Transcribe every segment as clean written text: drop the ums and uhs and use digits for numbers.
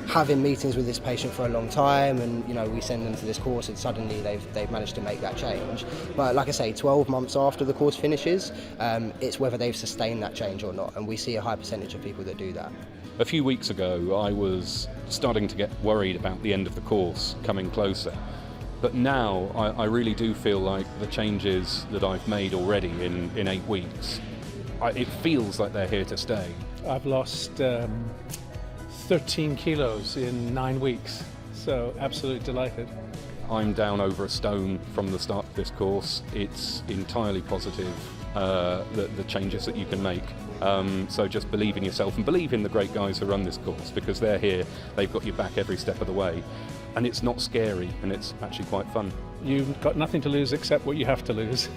having meetings with this patient for a long time, and we send them to this course and suddenly they've managed to make that change. But like I say, 12 months after the course finishes, it's whether they've sustained that change or not, and we see a high percentage of people that do that. A few weeks ago I was starting to get worried about the end of the course coming closer, but now I really do feel like the changes that I've made already in 8 weeks, it feels like they're here to stay. I've lost 13 kilos in 9 weeks, so absolutely delighted. I'm down over a stone from the start of this course. It's entirely positive, the changes that you can make. So just believe in yourself and believe in the great guys who run this course, because they're here, they've got your back every step of the way. And it's not scary, and it's actually quite fun. You've got nothing to lose except what you have to lose.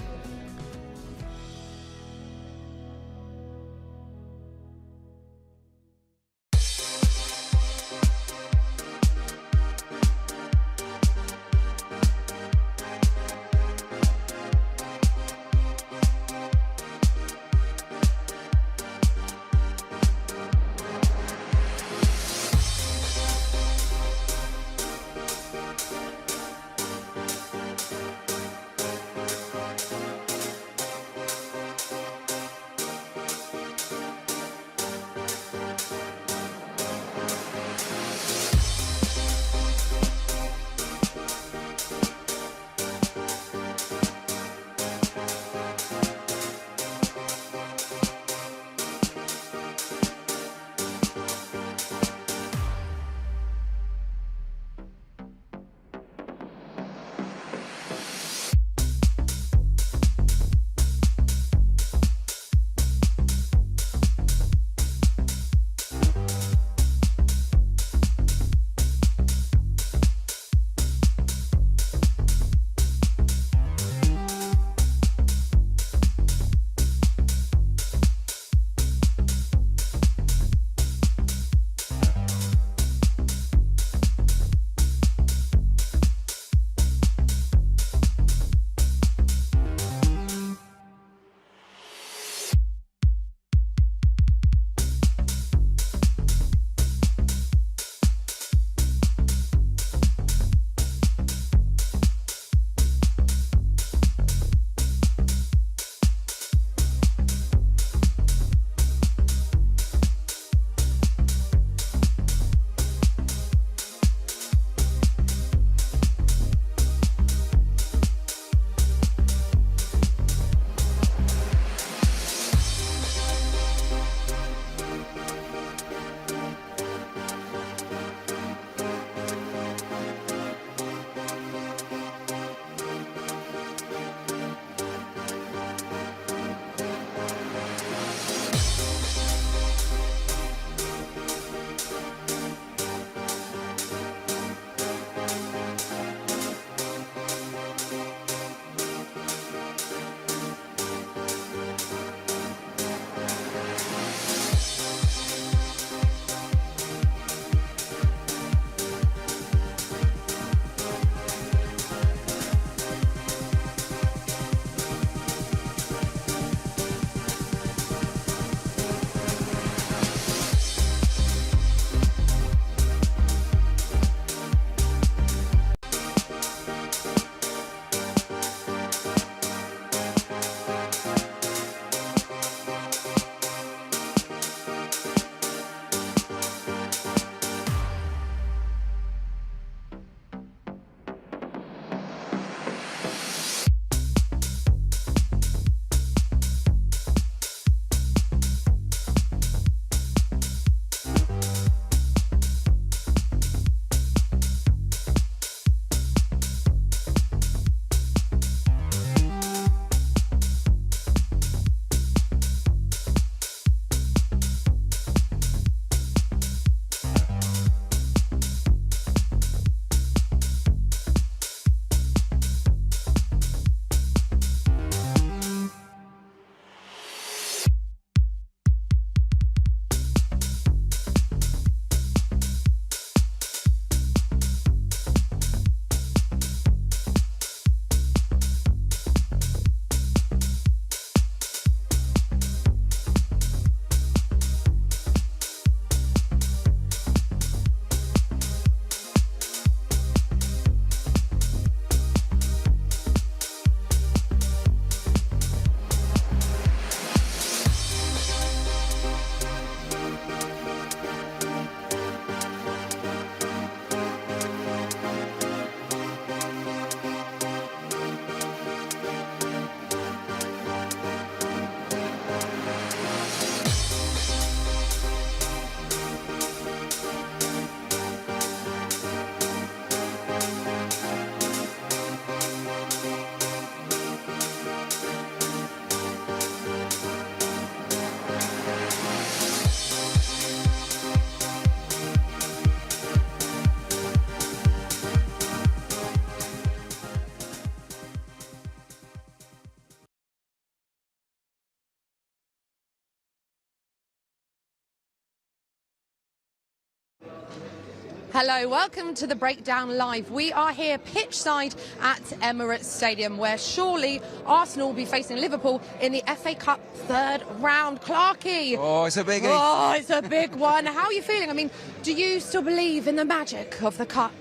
Hello, welcome to the Breakdown Live. We are here pitchside at Emirates Stadium, where surely Arsenal will be facing Liverpool in the FA Cup third round. Clarke. Oh, it's a biggie. Oh, it's a big one. How are you feeling? I mean, do you still believe in the magic of the cup?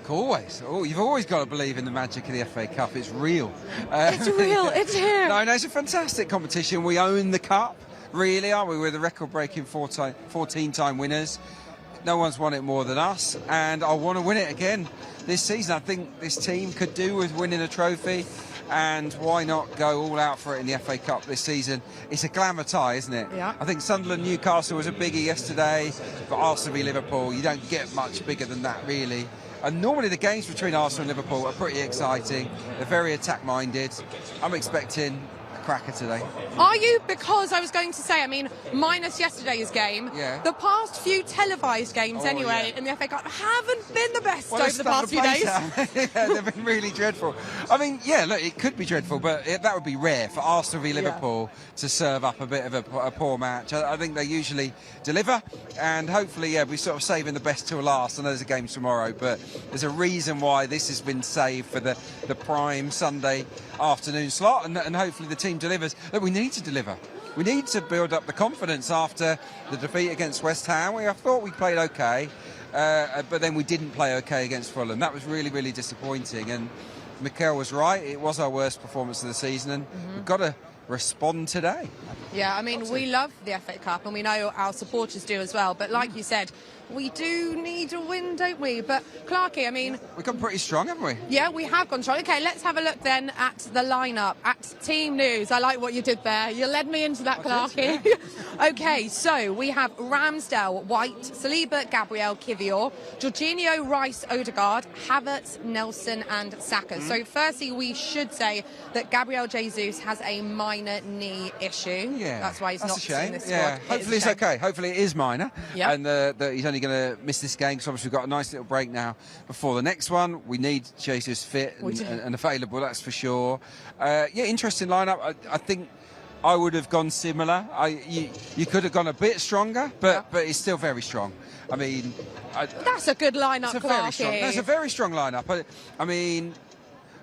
Always. Oh, you've always got to believe in the magic of the FA Cup. It's real. It's real. It's here. No, it's a fantastic competition. We own the cup, really, aren't we? We're the record-breaking 14-time winners. No one's won it more than us, and I want to win it again this season. I think this team could do with winning a trophy, and why not go all out for it in the FA Cup this season? It's a glamour tie, isn't it? Yeah. I think Sunderland-Newcastle was a biggie yesterday, but Arsenal v Liverpool, you don't get much bigger than that, really. And normally the games between Arsenal and Liverpool are pretty exciting. They're very attack-minded. I'm expecting a cracker today. Are you? Because I was going to say, I mean, minus yesterday's game, Yeah. the past few televised games in the FA Cup haven't been the best over the past few days. Yeah, they've been really dreadful. I mean, yeah, look, it could be dreadful, but that would be rare for Arsenal v Liverpool to serve up a bit of a poor match. I think they usually deliver, and hopefully, yeah, we're sort of saving the best till last. I know there's a game tomorrow, but there's a reason why this has been saved for the prime Sunday afternoon slot, and hopefully the team delivers. Look, we need to deliver. We need to build up the confidence after the defeat against West Ham. I thought we played okay, but then we didn't play okay against Fulham. That was really, really disappointing. And Mikel was right. It was our worst performance of the season, and we've got to respond today. Yeah, I mean, we love the FA Cup, and we know our supporters do as well. But like you said, we do need a win, don't we? But Clarke, I mean, We've gone pretty strong, haven't we? yeah, we have gone strong. Okay, let's have a look then at the lineup, at team news. I like what you did there. You led me into that, Clarke. Okay, so we have Ramsdale, White, Saliba, Gabriel, Kivior, Jorginho, Rice, Odegaard, Havertz, Nelson and Saka. So firstly, we should say that Gabriel Jesus has a minor knee issue. Yeah, that's why he's not a shame. in the squad. Yeah, hopefully it's okay. Hopefully it is minor, Yeah. and that he's only going to miss this game because obviously we've got a nice little break now before the next one. We need Jesus fit and available, that's for sure. Yeah, interesting lineup. I think I would have gone similar. You could have gone a bit stronger, but it's still very strong. I mean, That's a good lineup, Clarke. That's a very strong lineup. I mean,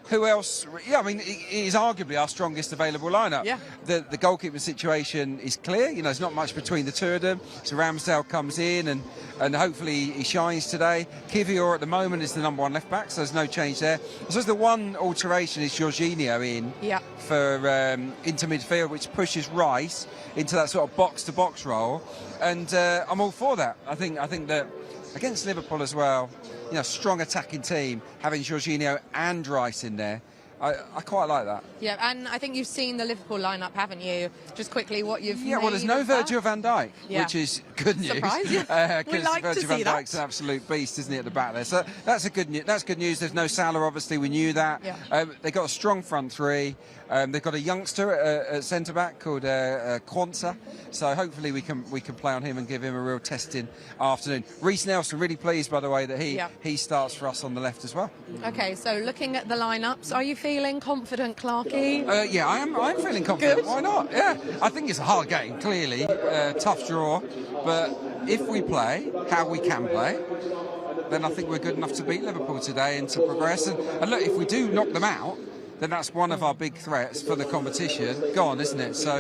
who else? Yeah, I mean, it is arguably our strongest available lineup. Yeah. The goalkeeping situation is clear. You know, there's not much between the two of them. So Ramsdale comes in and hopefully he shines today. Kivior at the moment is the number one left back, so there's no change there. I suppose the one alteration is Jorginho in for into midfield, which pushes Rice into that sort of box-to-box role. And I'm all for that. I think that against Liverpool as well, you know, strong attacking team, having Jorginho and Rice in there, I quite like that. Yeah, and I think you've seen the Liverpool lineup, haven't you? Just quickly, what you've well, there's no Virgil van Dijk, which is good news. Surprise, because we like Virgil to van see Dijk's that. an absolute beast, isn't he, at the back there? So that's good news. There's no Salah, obviously, we knew that. Yeah. They've got a strong front three. They've got a youngster at centre back called Quansah. So hopefully we can play on him and give him a real testing afternoon. Reece Nelson, really pleased, by the way, that he starts for us on the left as well. Okay, so looking at the lineups, are you feeling confident, Clarke? Yeah, I'm feeling confident. Good. Why not? Yeah, I think it's a hard game, clearly. Tough draw. But if we play how we can play, then I think we're good enough to beat Liverpool today and to progress. And look, if we do knock them out, then that's one of our big threats for the competition gone, isn't it? So,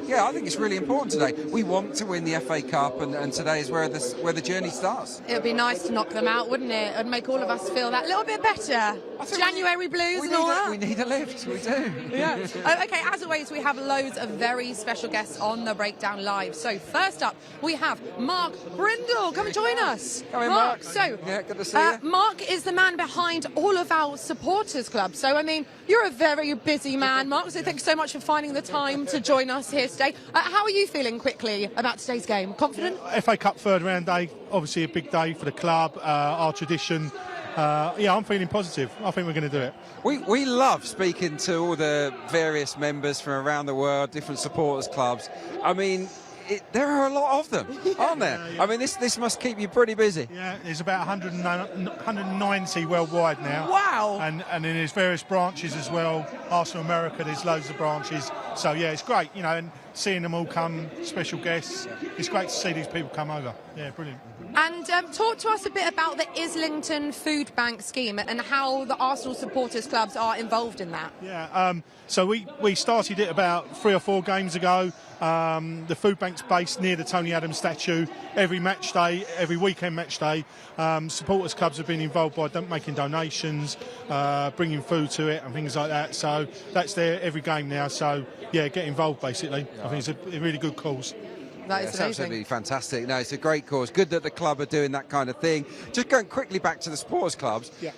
yeah, I think it's really important today. We want to win the FA Cup, and today is where the journey starts. It would be nice to knock them out, wouldn't it? It'd make all of us feel that little bit better. January blues and all that. We need a lift, we do. Yeah. Okay, as always, we have loads of very special guests on the Breakdown Live. So first up, we have Mark Brindle. Come and join us. Come in, Mark. So, yeah, good to see you. Mark is the man behind all of our supporters club. So, I mean, you're a very busy man, Mark, so thanks so much for finding the time to join us here today. How are you feeling quickly about today's game? Confident? FA Cup third round day, obviously a big day for the club, our tradition. Yeah, I'm feeling positive. I think we're going to do it. We love speaking to all the various members from around the world, different supporters clubs. I mean, there are a lot of them, aren't there? Yeah. I mean, this must keep you pretty busy. Yeah, there's about 190 worldwide now. Wow! And then there's various branches as well. Arsenal America, there's loads of branches. So yeah, it's great, you know, and seeing them all come, special guests. It's great to see these people come over. Yeah, brilliant. And talk to us a bit about the Islington Food Bank scheme and how the Arsenal supporters clubs are involved in that. Yeah, so we started it about 3 or 4 games ago. The food bank's based near the Tony Adams statue. Every match day, every weekend match day, supporters clubs have been involved by making donations, bringing food to it and things like that. So that's there every game now. So yeah, get involved basically. I think it's a really good cause. That is it's amazing. absolutely fantastic. No, it's a great cause. Good that the club are doing that kind of thing. Just going quickly back to the sports clubs. Yeah.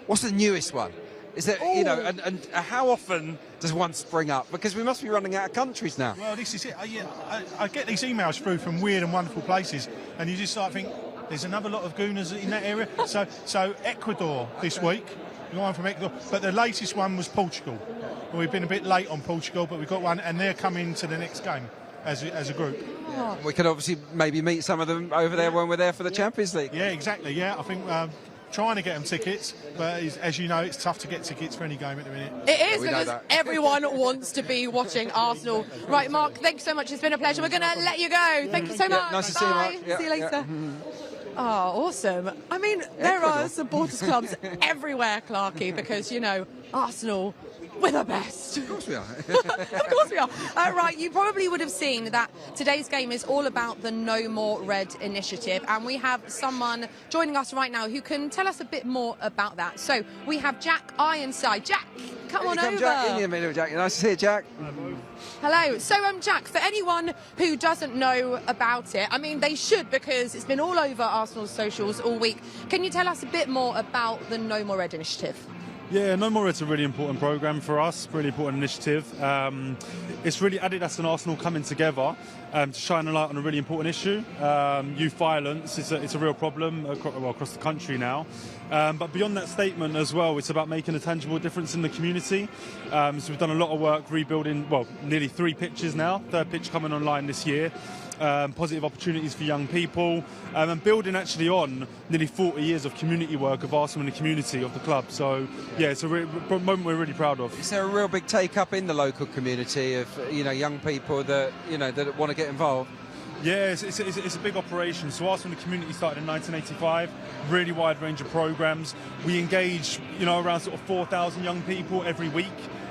What's the newest one? Is there, you know, and how often does one spring up? Because we must be running out of countries now. Well, this is it. I get these emails through from weird and wonderful places, and you just like think there's another lot of gooners in that area. So Ecuador this week. We got one from Ecuador, but the latest one was Portugal. We've been a bit late on Portugal, but we've got one, and they're coming to the next game as a group. Yeah. We could obviously maybe meet some of them over there when we're there for the Champions League. Yeah, exactly. Yeah, I think trying to get them tickets, but as you know, it's tough to get tickets for any game at the minute. It is, because everyone wants to be watching Arsenal. Right, Mark, thank you so much. It's been a pleasure. We're going to let you go. Thank you so much. Nice to see you, Mark. See you later. Oh, awesome. I mean, there are supporters clubs everywhere, Clarke, because, you know, Arsenal, we're the best. Of course we are. Of course we are. Right, you probably would have seen that today's game is all about the No More Red initiative, and we have someone joining us right now who can tell us a bit more about that. So we have Jack Ironside. Jack, come on over. Jack, in the middle, Jack. Nice to see you, Jack. Hello. So, Jack, for anyone who doesn't know about it, I mean, they should, because it's been all over Arsenal's socials all week. Can you tell us a bit more about the No More Red initiative? Yeah, No More Red's a really important programme for us, really important initiative. It's really Adidas and Arsenal coming together to shine a light on a really important issue. Youth violence is a real problem across the country now. But beyond that statement as well, it's about making a tangible difference in the community. So we've done a lot of work rebuilding, nearly 3 pitches now, 3rd pitch coming online this year. Positive opportunities for young people, and building actually on nearly 40 years of community work of Arsenal in the community of the club. So yeah, it's a moment we're really proud of. Is there a real big take up in the local community of young people that that want to get involved? Yeah, it's a big operation. So Arsenal in the community started in 1985. Really wide range of programmes. We engage around sort of 4,000 young people every week.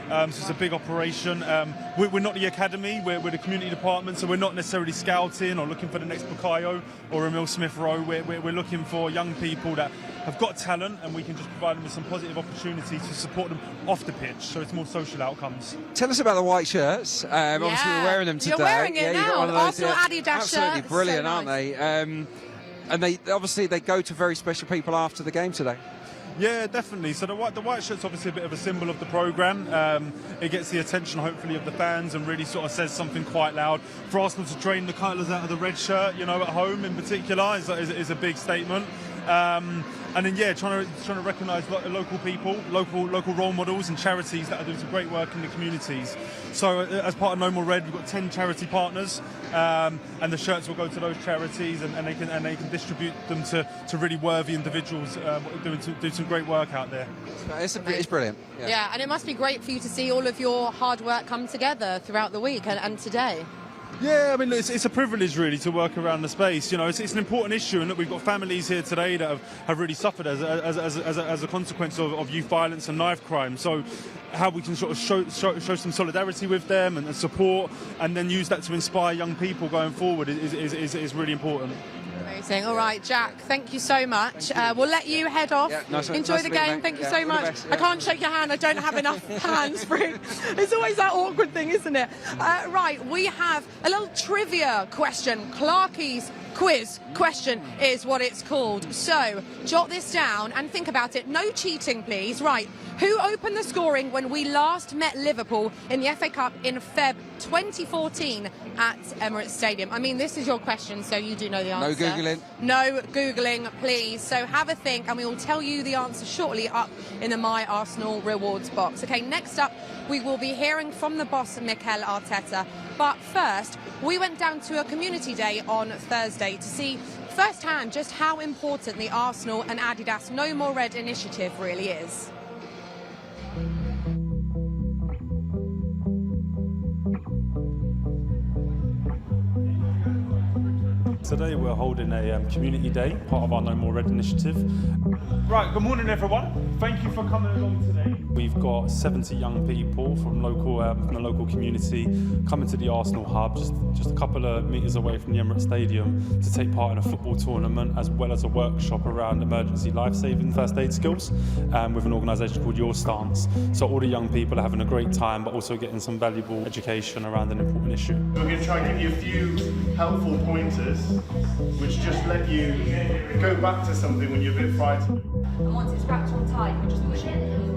So it's a big operation. We're not the academy, we're the community department, so we're not necessarily scouting or looking for the next Bukayo or Emil Smith Rowe. We're looking for young people that have got talent, and we can just provide them with some positive opportunities to support them off the pitch, so it's more social outcomes. Tell us about the white shirts. Obviously we're wearing them today. You're wearing it now, one of those, Arsenal Adidas absolutely shirt. Brilliant, So aren't nice. they? And they go to very special people after the game today. Yeah, definitely. So the white shirt's obviously a bit of a symbol of the programme. It gets the attention, hopefully, of the fans, and really sort of says something quite loud. For Arsenal to drain the colours out of the red shirt, at home in particular, is a big statement. And then, trying to recognise local people, local role models and charities that are doing some great work in the communities. So as part of No More Red, we've got 10 charity partners, and the shirts will go to those charities, and they can distribute them to really worthy individuals doing some great work out there. It's brilliant. Yeah, and it must be great for you to see all of your hard work come together throughout the week and today. Yeah, I mean, it's a privilege really to work around the space. It's an important issue, and look, we've got families here today that have really suffered as a consequence of youth violence and knife crime. So how we can sort of show some solidarity with them and support, and then use that to inspire young people going forward is really important. Amazing. All right, Jack, thank you so much. We'll let you head off. Yeah, nice Enjoy the game. Thank you so much. I can't shake your hand. I don't have enough hands free. It's always that awkward thing, isn't it? Right, we have a little trivia question. Clarke's quiz question is what it's called. So jot this down and think about it. No cheating, please. Right. Who opened the scoring when we last met Liverpool in the FA Cup in Feb 2014 at Emirates Stadium? I mean, this is your question, so you do know the answer. No Googling. No Googling, please. So have a think, and we will tell you the answer shortly up in the My Arsenal Rewards box. Okay, next up, we will be hearing from the boss, Mikel Arteta. But first, we went down to a community day on Thursday to see firsthand just how important the Arsenal and Adidas No More Red initiative really is. Today we're holding a community day, part of our No More Red initiative. Right, good morning everyone. Thank you for coming along today. We've got 70 young people from the local community coming to the Arsenal hub, just a couple of metres away from the Emirates Stadium, to take part in a football tournament as well as a workshop around emergency life-saving first aid skills with an organisation called Your Stance. So all the young people are having a great time, but also getting some valuable education around an important issue. We're going to try and give you a few helpful pointers which just let you go back to something when you're a bit frightened. And once it's wrapped on tight, you're just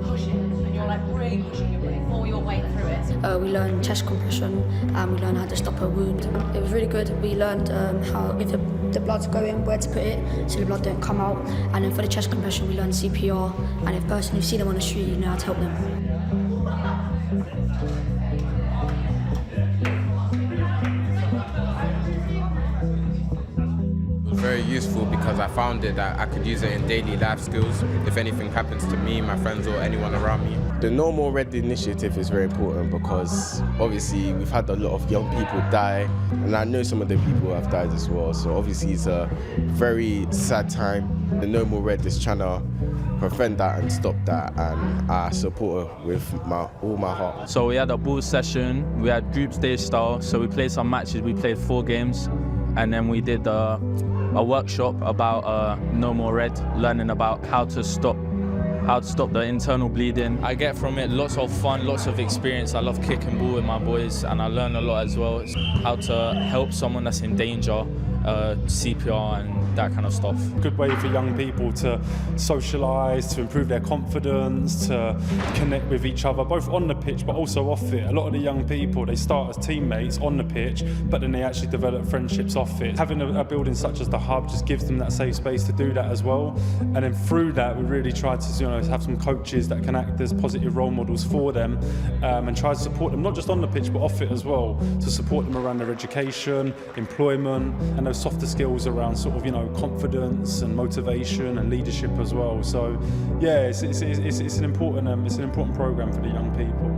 pushing, and you're like really pushing, you're putting all your weight through it. We learned chest compression and we learned how to stop a wound. It was really good. We learned how, if the blood's going, where to put it so the blood don't come out. And then for the chest compression, we learned CPR. And if person you see them on the street, you know how to help them. Very useful because I found it that I could use it in daily life skills if anything happens to me, my friends or anyone around me. The No More Red initiative is very important because obviously we've had a lot of young people die and I know some of the people have died as well, so obviously it's a very sad time. The No More Red is trying to prevent that and stop that, and I support her with all my heart. So we had a ball session, we had group stage style, so we played some matches, we played 4 games, and then we did a workshop about No More Red, learning about how to stop the internal bleeding. I get from it lots of fun, lots of experience. I love kicking ball with my boys and I learn a lot as well. It's how to help someone that's in danger, CPR and that kind of stuff. Good way for young people to socialise, to improve their confidence, to connect with each other, both on the pitch but also off it. A lot of the young people, they start as teammates on the pitch, but then they actually develop friendships off it. Having a building such as the hub just gives them that safe space to do that as well. And then through that, we really try to have some coaches that can act as positive role models for them and try to support them, not just on the pitch but off it as well, to support them around their education, employment, and those softer skills around confidence and motivation and leadership as well. So yeah, it's an important program for the young people.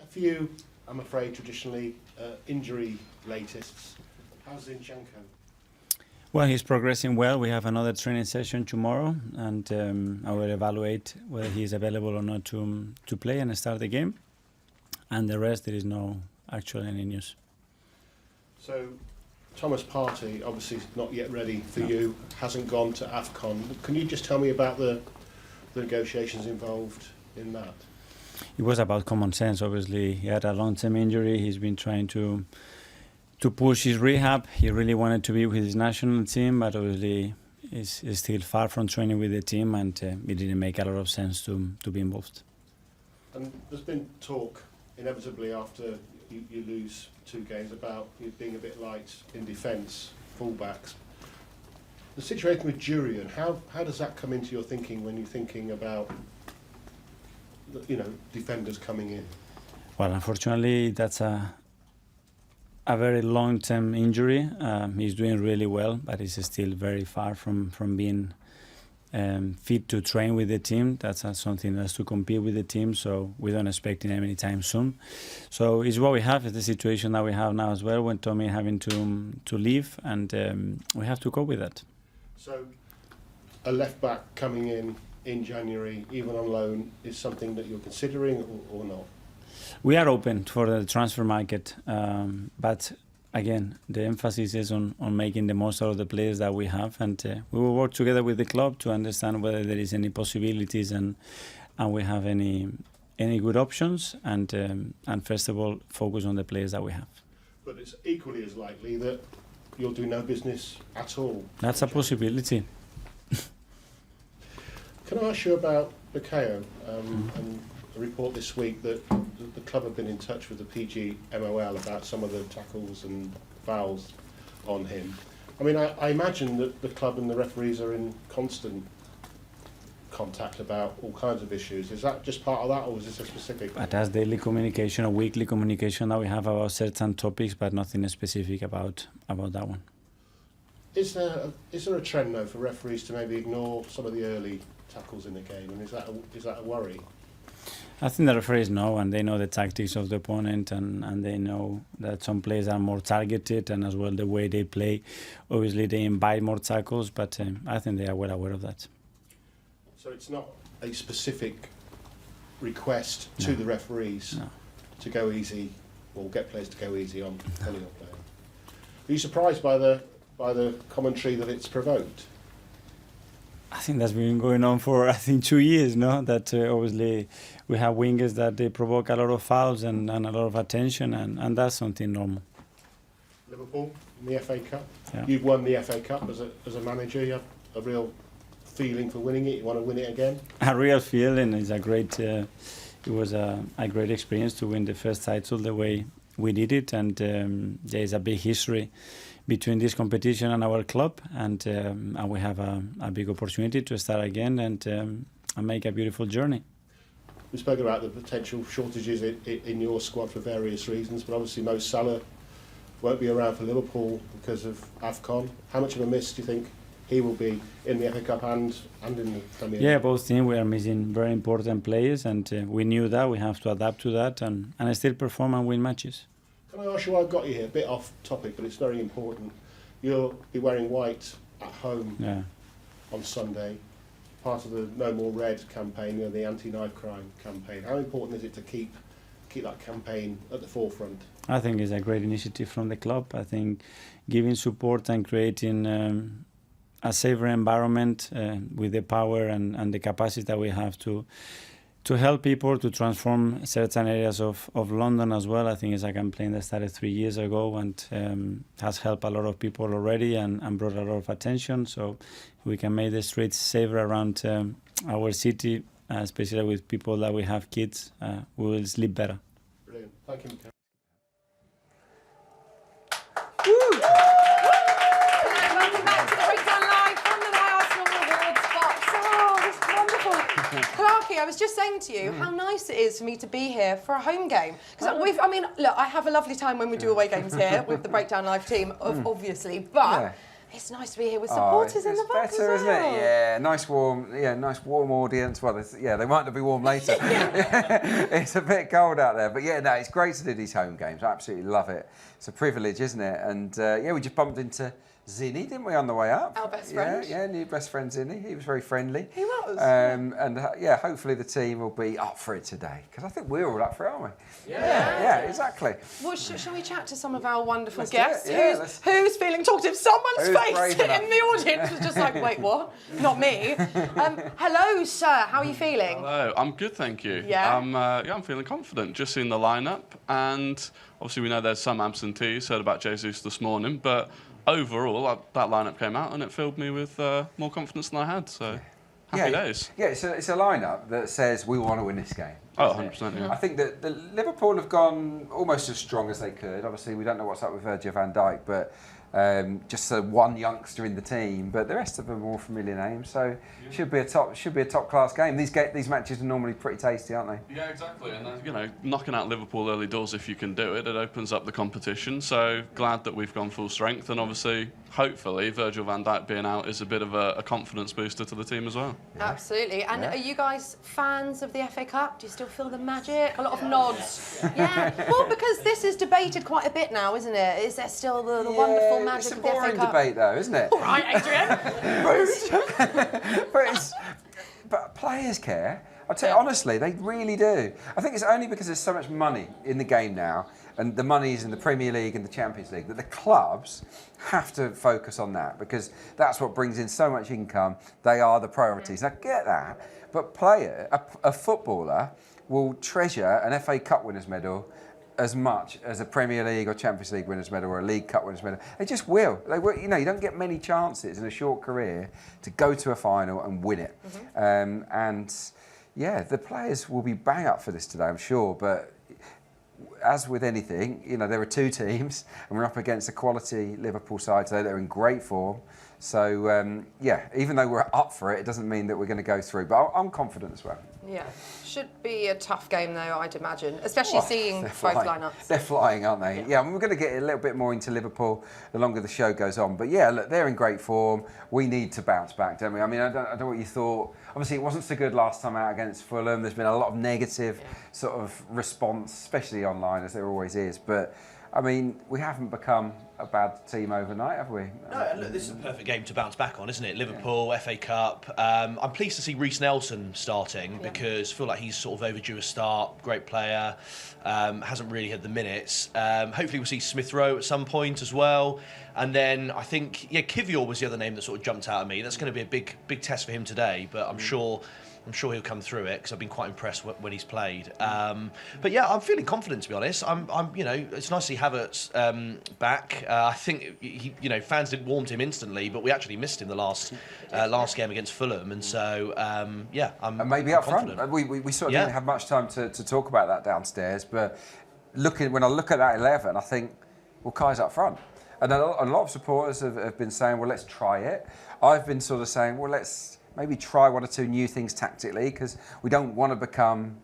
A few, I'm afraid, traditionally injury latest. How's Zinchenko? Well, he's progressing well. We have another training session tomorrow, and I will evaluate whether he's available or not to play and start the game. And the rest, there is no actual any news. So, Thomas Partey, obviously not yet ready for you, hasn't gone to AFCON. Can you just tell me about the negotiations involved in that? It was about common sense, obviously. He had a long-term injury. He's been trying to push his rehab. He really wanted to be with his national team, but obviously is still far from training with the team, and it didn't make a lot of sense to be involved. And there's been talk, inevitably, after you lose 2 games, about you being a bit light in defence, fullbacks. The situation with Adrian, how does that come into your thinking when you're thinking about defenders coming in? Well, unfortunately, that's a very long-term injury. He's doing really well, but he's still very far from being fit to train with the team. That's something that's to compete with the team, so we don't expect him any time soon. So it's what we have. It's the situation that we have now as well, when Tommy having to leave, and we have to cope with that. So a left-back coming in January, even on loan, is something that you're considering or not? We are open for the transfer market, but again, the emphasis is on making the most out of the players that we have, and we will work together with the club to understand whether there is any possibilities and we have any good options, and first of all, focus on the players that we have. But it's equally as likely that you'll do no business at all. That's a possibility. Can I ask you about Mikel and a report this week that the club have been in touch with the PGMOL about some of the tackles and fouls on him. I mean, I imagine that the club and the referees are in constant contact about all kinds of issues. Is that just part of that, or is this a specific? That's daily communication or weekly communication that we have about certain topics, but nothing specific about that one. Is there a trend though for referees to maybe ignore some of the early tackles in the game, and is that a worry? I think the referees know, and they know the tactics of the opponent, and they know that some players are more targeted, and as well the way they play. Obviously, they invite more tackles, but I think they are well aware of that. So it's not a specific request to the referees to go easy, or get players to go easy on any of player. Are you surprised by the commentary that it's provoked? I think that's been going on for 2 years, no? That obviously we have wingers that they provoke a lot of fouls and a lot of attention, and that's something normal. Liverpool in the FA Cup. Yeah. You've won the FA Cup as a manager. You have a real feeling for winning it. You want to win it again. A real feeling is a great. It was a great experience to win the first title the way we did it, and there is a big history between this competition and our club, and we have a big opportunity to start again and make a beautiful journey. We spoke about the potential shortages in your squad for various reasons, but obviously Mo Salah won't be around for Liverpool because of AFCON. How much of a miss do you think he will be in the FA Cup and in the Premier League? Yeah, both teams we are missing very important players, and we knew that we have to adapt to that and still perform and win matches. Can I ask you why I've got you here? A bit off topic, but it's very important. You'll be wearing white at home on Sunday, part of the No More Red campaign, the anti-knife crime campaign. How important is it to keep that campaign at the forefront? I think it's a great initiative from the club. I think giving support and creating a safer environment with the power and the capacity that we have to help people to transform certain areas of London as well. I think it's a campaign that started 3 years ago and has helped a lot of people already and brought a lot of attention. So we can make the streets safer around our city, especially with people that we have kids, we will sleep better. Brilliant. Thank you, Mikel. Welcome back to the Breakdown Live from the My Arsenal Awards box. Oh, this is wonderful. Clarke, I was just saying to you how nice it is for me to be here for a home game. Because look, I have a lovely time when we do away games here with the Breakdown Live team, obviously, but it's nice to be here with supporters in the back as well. Isn't it? Yeah, nice warm audience. Well, they might not be warm later. It's a bit cold out there, but yeah, no, it's great to do these home games. I absolutely love it. It's a privilege, isn't it? And we just bumped into Zinny, didn't we, on the way up? Our best friend. Yeah, new best friend Zinny. He was very friendly. He was. Hopefully the team will be up for it today, because I think we're all up for it, aren't we? Yeah, exactly. Well, shall we chat to some of our wonderful Let's guests? do it. Yeah, who's feeling talkative? Someone's face brave in enough? the audience was just like, wait, what? Not me. Hello, sir. How are you feeling? Hello, I'm good, thank you. Yeah? I'm feeling confident. Just seeing the lineup, and obviously we know there's some absentees. Heard about Jesus this morning, but overall, that lineup came out and it filled me with more confidence than I had. So happy days. Yeah, it's a lineup that says we want to win this game. Oh, 100%. Yeah. I think that the Liverpool have gone almost as strong as they could. Obviously, we don't know what's up with Virgil van Dijk, but just one youngster in the team. But the rest of them are all familiar names, so should be a top class game. These matches are normally pretty tasty, aren't they? Yeah, exactly. And knocking out Liverpool early doors, if you can do it, it opens up the competition. So glad that we've gone full strength, and obviously, hopefully, Virgil van Dijk being out is a bit of a confidence booster to the team as well. Yeah. Absolutely. And are you guys fans of the FA Cup? Do you still feel the magic? A lot of nods. Yeah. Well, because this is debated quite a bit now, isn't it? Is there still the wonderful magic of the FA Cup? It's a boring debate, though, isn't it? All right, Adrian. but players care. I'll tell you, honestly, they really do. I think it's only because there's so much money in the game now, and the money is in the Premier League and the Champions League, that the clubs have to focus on that, because that's what brings in so much income. They are the priorities. I get that, but a footballer will treasure an FA Cup winners' medal as much as a Premier League or Champions League winners' medal or a League Cup winners' medal. They just will. You don't get many chances in a short career to go to a final and win it. The players will be bang up for this today, I'm sure, but as with anything, there are two teams and we're up against a quality Liverpool side today that are in great form. So, even though we're up for it, it doesn't mean that we're going to go through, but I'm confident as well. Yeah, should be a tough game though, I'd imagine, especially seeing both lineups. They're flying, aren't they? Yeah, we're going to get a little bit more into Liverpool the longer the show goes on. But yeah, look, they're in great form. We need to bounce back, don't we? I mean, I don't know what you thought. Obviously, it wasn't so good last time out against Fulham. There's been a lot of negative sort of response, especially online, as there always is. But I mean, we haven't become a bad team overnight, have we? No, look, this is a perfect game to bounce back on, isn't it? Liverpool, FA Cup. I'm pleased to see Reece Nelson starting because I feel like he's sort of overdue a start. Great player, hasn't really had the minutes. Hopefully we'll see Smith Rowe at some point as well. And then I think, Kivior was the other name that sort of jumped out at me. That's going to be a big test for him today, but I'm sure he'll come through it because I've been quite impressed when he's played. But yeah, I'm feeling confident, to be honest. It's nice to see Havertz back. I think fans didn't warm to him instantly, but we actually missed him the last game against Fulham, and so I'm maybe I'm up front. We sort of didn't have much time to talk about that downstairs, but when I look at that 11, I think, well, Kai's up front. And a lot of supporters have been saying, well, let's try it. I've been sort of saying, well, let's maybe try one or two new things tactically, because we don't want to become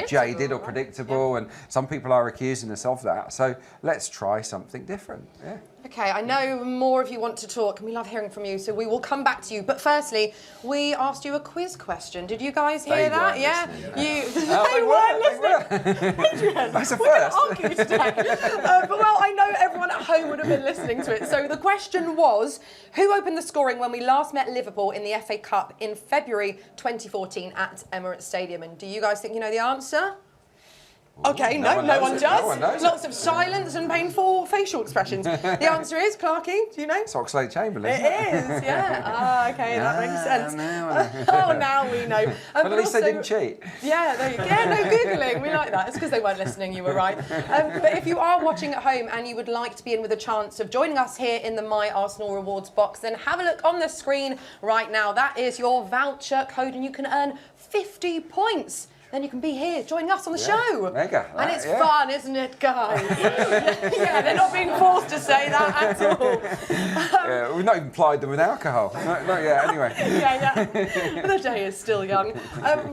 jaded or predictable, and some people are accusing us of that. So let's try something different. Yeah. Okay, I know more of you want to talk, and we love hearing from you, so we will come back to you. But firstly, we asked you a quiz question. Did you guys hear that? Yeah, they weren't listening. Adrian, that's a we're going to argue today. But I know everyone at home would have been listening to it. So the question was, who opened the scoring when we last met Liverpool in the FA Cup in February 2014 at Emirates Stadium? And do you guys think you know the answer? Okay, no one does. No one knows Lots of silence and painful facial expressions. The answer is, Clarke, do you know? It's Oxlade-Chamberlain. It is, yeah. Okay, that makes sense. Now we know. But at least they didn't cheat. Yeah, no Googling. We like that. It's because they weren't listening, you were right. But if you are watching at home and you would like to be in with a chance of joining us here in the My Arsenal Rewards box, then have a look on the screen right now. That is your voucher code, and you can earn 50 points. Then you can be here joining us on the show. Mega. And it's fun, isn't it, guys? They're not being forced to say that at all. We've not even plied them with alcohol. Not yet, anyway. The day is still young.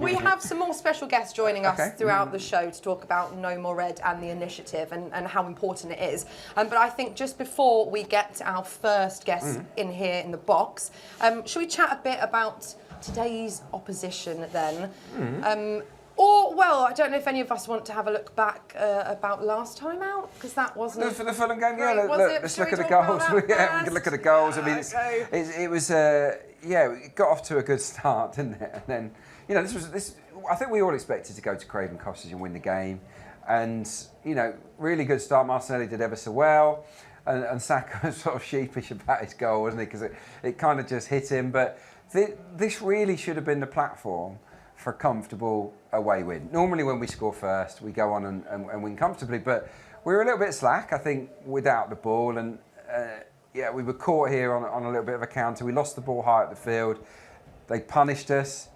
We have some more special guests joining us throughout the show to talk about No More Red and the initiative and how important it is. But I think just before we get to our first guest in here in the box, should we chat a bit about today's opposition then? I don't know if any of us want to have a look back about last time out, because that wasn't... For the Fulham game, let's look at the goals. We can look at the goals. I mean, it was it got off to a good start, didn't it? And then, this. I think we all expected to go to Craven Cottage and win the game. And, really good start. Martinelli did ever so well. And Saka was sort of sheepish about his goal, wasn't he? Because it kind of just hit him. But this really should have been the platform for a comfortable away win. Normally when we score first, we go on and win comfortably, but we were a little bit slack, I think, without the ball, and we were caught here on a little bit of a counter. We lost the ball high up the field. They punished us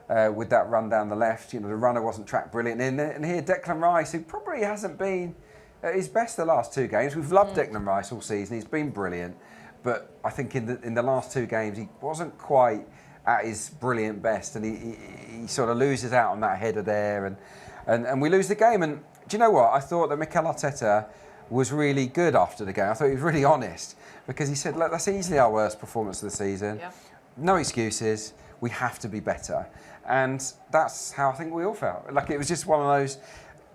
with that run down the left. The runner wasn't tracked brilliant. And here, Declan Rice, who probably hasn't been at his best the last two games. We've loved Declan Rice all season. He's been brilliant, but I think in the last two games, he wasn't quite at his brilliant best, and he sort of loses out on that header there, and we lose the game. And do you know what? I thought that Mikel Arteta was really good after the game. I thought he was really honest, because he said, look, that's easily our worst performance of the season. Yeah. No excuses. We have to be better. And that's how I think we all felt. Like, it was just one of those,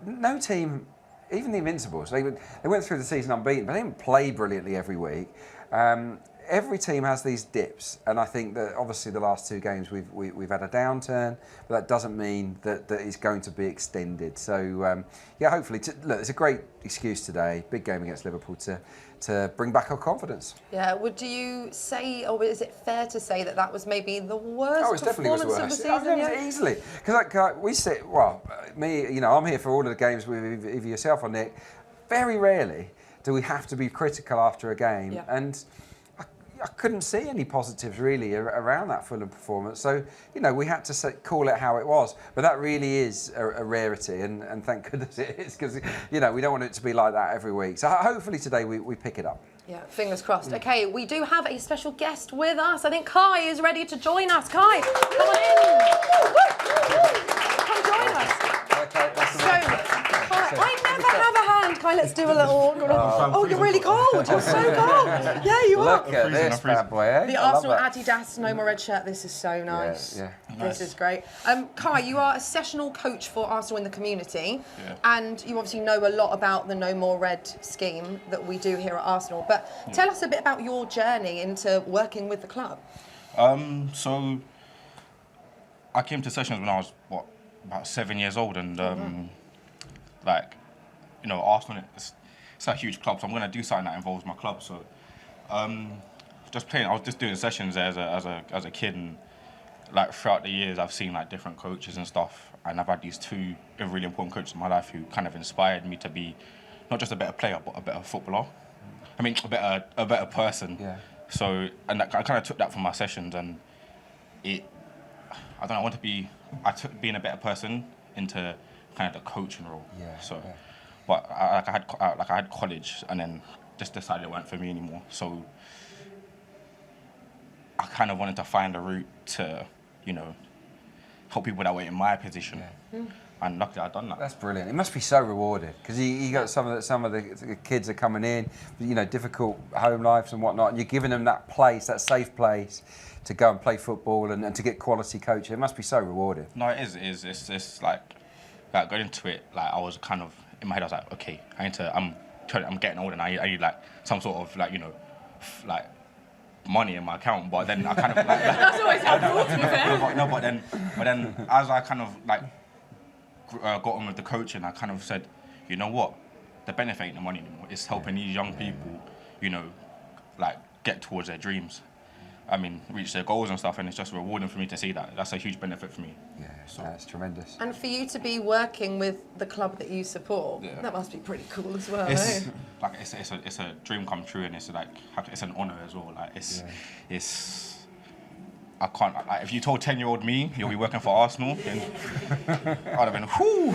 no team, even the Invincibles, they went through the season unbeaten, but they didn't play brilliantly every week. Every team has these dips, and I think that obviously the last two games we've had a downturn, but that doesn't mean that it's going to be extended. So hopefully, look, it's a great excuse today, big game against Liverpool, to bring back our confidence. Yeah, would you say, or is it fair to say that was maybe the worst performance of the season? Easily, because we sit. Me, I'm here for all of the games with either yourself or Nick. Very rarely do we have to be critical after a game, and I couldn't see any positives really around that Fulham performance. So, we had to call it how it was. But that really is a rarity, and thank goodness it is, because, we don't want it to be like that every week. So hopefully today we pick it up. Yeah, fingers crossed. Okay, we do have a special guest with us. I think Kai is ready to join us. Kai, come on in. Let's do a little. Oh, you're really cold. You're so cold. Yeah, you are. Look at this bad boy, eh? The Arsenal Adidas No More Red shirt. This is so nice. Yeah. This is great. Kai, you are a sessional coach for Arsenal in the community, and you obviously know a lot about the No More Red scheme that we do here at Arsenal. But tell us a bit about your journey into working with the club. So I came to sessions when I was about 7 years old, and Arsenal, it's a huge club, so I'm going to do something that involves my club. So I was just doing sessions as a kid, and like throughout the years I've seen like different coaches and stuff, and I've had these two really important coaches in my life who kind of inspired me to be not just a better player but a better footballer. I mean, a better person. Yeah. So, and I kind of took that from my sessions, and I took being a better person into kind of the coaching role. Yeah. So, but I had college, and then just decided it weren't for me anymore. So I kind of wanted to find a route to, help people that were in my position. Yeah. And luckily I've done that. That's brilliant. It must be so rewarding, because you got some of the kids are coming in, difficult home lives and whatnot, and you're giving them that place, that safe place to go and play football and to get quality coaching. It must be so rewarding. No, it is. It's like going into it, like I was kind of in my head. I was like, okay, I'm getting older, and I need like some sort of like money in my account. But then I kind of that's always helpful, to be fair. No, but then as I kind of got on with the coaching, I kind of said, you know what, the benefit ain't the money anymore. It's helping these young people, get towards their dreams. I mean, reach their goals and stuff, and it's just rewarding for me to see that. That's a huge benefit for me. Yeah, so that's tremendous. And for you to be working with the club that you support, that must be pretty cool as well. It's it's a dream come true, and it's an honour as well. I can't. If you told 10-year-old me you'll be working for Arsenal, then I'd have been whoo.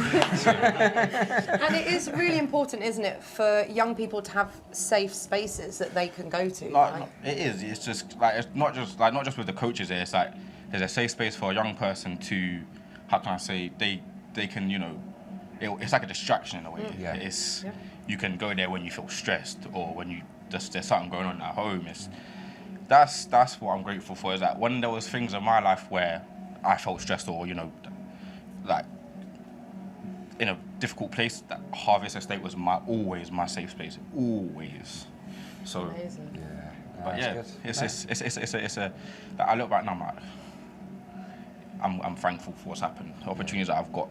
And it is really important, isn't it, for young people to have safe spaces that they can go to? It is. It's just it's not just with the coaches. It's like there's a safe space for a young person to, how can I say, they can it's like a distraction in a way. You can go there when you feel stressed, or when there's something going on at home. That's what I'm grateful for, is that when there was things in my life where I felt stressed, or in a difficult place, that Harvest Estate was always my safe space, always. So amazing. Yeah, but it's I look back now, I'm thankful for what's happened, the opportunities that I've got.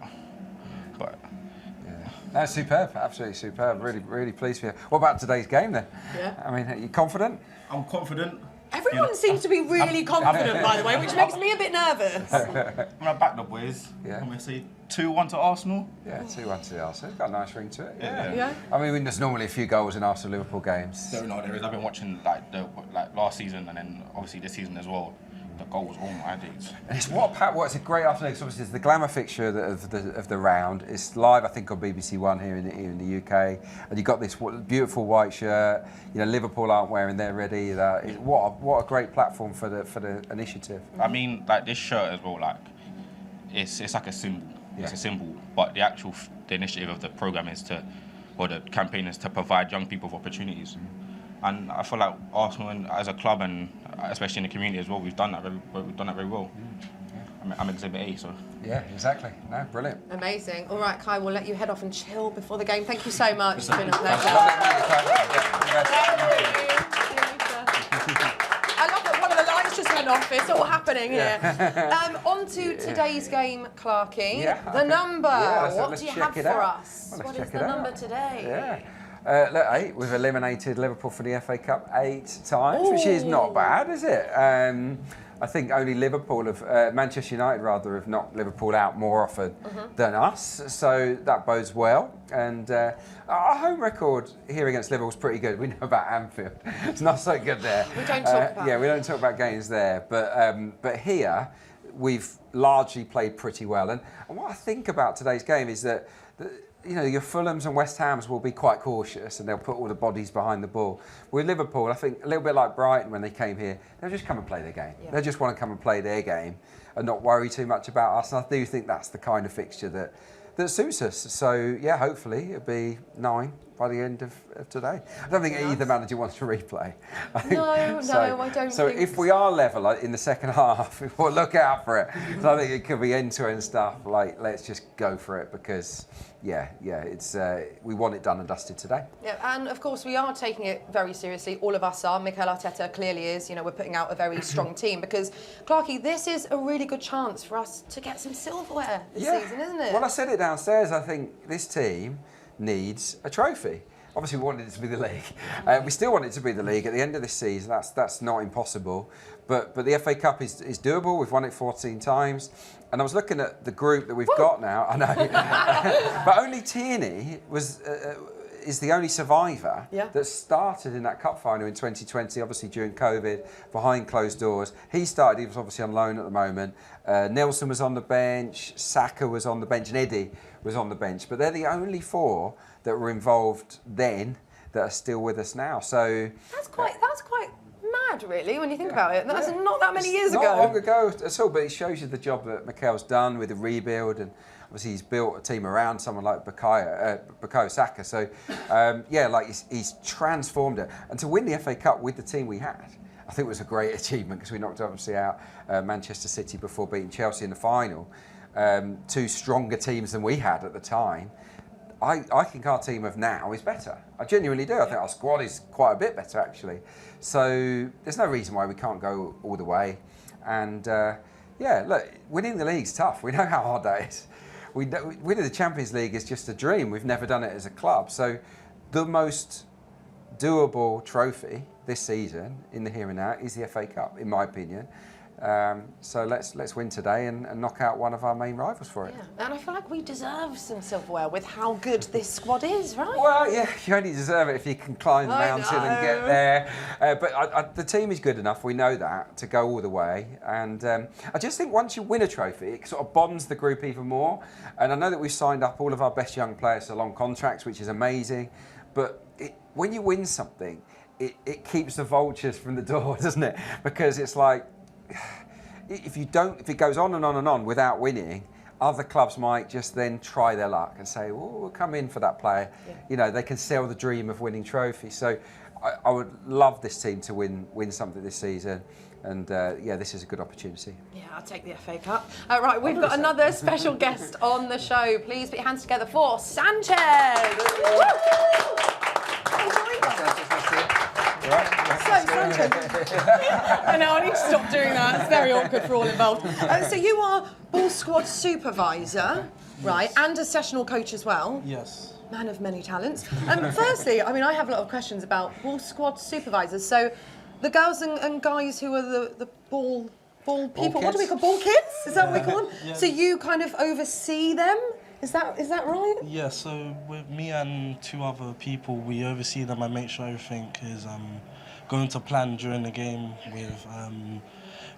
But that's superb, absolutely superb. Really, really pleased for you. What about today's game then? Yeah. I mean, are you confident? I'm confident. Everyone seems to be really confident, by the way, which makes me a bit nervous. I'm going to back the boys. Yeah. I'm going to say 2-1 to Arsenal. Yeah, 2-1 to Arsenal. It's got a nice ring to it. Yeah. I mean, there's normally a few goals in Arsenal-Liverpool games. There is. I've been watching last season, and then obviously this season as well. The goals, all my dates. It's it's a great afternoon. So obviously, it's the glamour fixture of the round. It's live, I think, on BBC One here in the UK. And you've got this beautiful white shirt. Liverpool aren't wearing their ready. What a great platform for the initiative. I mean, this shirt as well. It's like a symbol. Yeah. It's a symbol. But the initiative of the programme the campaign is to provide young people with opportunities. And I feel like Arsenal, as a club, and especially in the community as well, we've done that very well. I'm Exhibit A, so. Yeah, exactly. No, brilliant. Amazing. All right, Kai, we'll let you head off and chill before the game. Thank you so much. It's been a pleasure. I love that one of the lights just went off. It's all happening here. On to today's game, Clarke. Yeah. The number. What let's do you check have it for out. us? Well, What let's is check the it number out. today? Yeah. Look, 8, we've eliminated Liverpool for the FA Cup 8 times, which is not bad, is it? I think only Manchester United have knocked Liverpool out more often than us, so that bodes well. And our home record here against Liverpool is pretty good. We know about Anfield; it's not so good there. We don't talk about. Yeah, we don't talk about games there, but here we've largely played pretty well. And what I think about today's game is that. Your Fulhams and West Hams will be quite cautious, and they'll put all the bodies behind the ball. With Liverpool, I think a little bit like Brighton when they came here, they'll just come and play their game. Yeah. They just want to come and play their game and not worry too much about us. And I do think that's the kind of fixture that suits us. So, yeah, hopefully it'll be 9 by the end of today. I don't think either manager wants to replay. No, I don't So think if we are level in the second half, we'll look out for it. So I think it could be end-to-end stuff. Like, let's just go for it because, it's we want it done and dusted today. Yeah, and of course we are taking it very seriously. All of us are. Mikel Arteta clearly is. You know, we're putting out a very strong team because, Clarke, this is a really good chance for us to get some silverware this season, isn't it? Well, I said it downstairs. I think this team needs a trophy. Obviously, we wanted it to be the league. We still want it to be the league at the end of this season. That's not impossible. But the FA Cup is doable. We've won it 14 times. And I was looking at the group that we've got now. I know. But only Tierney is the only survivor that started in that cup final in 2020, obviously during COVID, behind closed doors. He was obviously on loan at the moment. Nelson was on the bench, Saka was on the bench, and Eddie was on the bench. But they're the only 4 that were involved then that are still with us now. So that's quite mad, really, when you think about it. That's not that many years ago. Not long ago at all, but it shows you the job that Mikel's done with the rebuild, and obviously he's built a team around someone like Bukayo Saka. So, he's transformed it. And to win the FA Cup with the team we had, I think it was a great achievement because we knocked obviously out Manchester City before beating Chelsea in the final. 2 stronger teams than we had at the time. I think our team of now is better. I genuinely do. I think our squad is quite a bit better, actually. So there's no reason why we can't go all the way. And, look, winning the league's tough. We know how hard that is. Winning the Champions League is just a dream. We've never done it as a club. So the most doable trophy this season, in the here and now, is the FA Cup, in my opinion. So let's win today and knock out one of our main rivals for it. Yeah. And I feel like we deserve some silverware with how good this squad is, right? Well, yeah, you only deserve it if you can climb the mountain and get there. But the team is good enough, we know that, to go all the way. And I just think once you win a trophy, it sort of bonds the group even more. And I know that we've signed up all of our best young players to long contracts, which is amazing. But when you win something, it keeps the vultures from the door, doesn't it? Because it's like, if it goes on and on and on without winning, other clubs might just then try their luck and say, well, we'll come in for that player. Yeah. You know, they can sell the dream of winning trophies. So I would love this team to win something this season. And this is a good opportunity. Yeah, I'll take the FA Cup. Right, we've got another special guest on the show. Please put your hands together for Sanchez. I know, I need to stop doing that. It's very awkward for all involved. So you are ball squad supervisor, right, and a sessional coach as well. Yes. Man of many talents. Firstly, I mean, I have a lot of questions about ball squad supervisors. So the girls and guys who are the ball people, kids. what do we call ball kids? Is that what we call them? Yeah. So you kind of oversee them? Is that right? Yeah, so with me and 2 other people, we oversee them and make sure everything is going to plan during the game with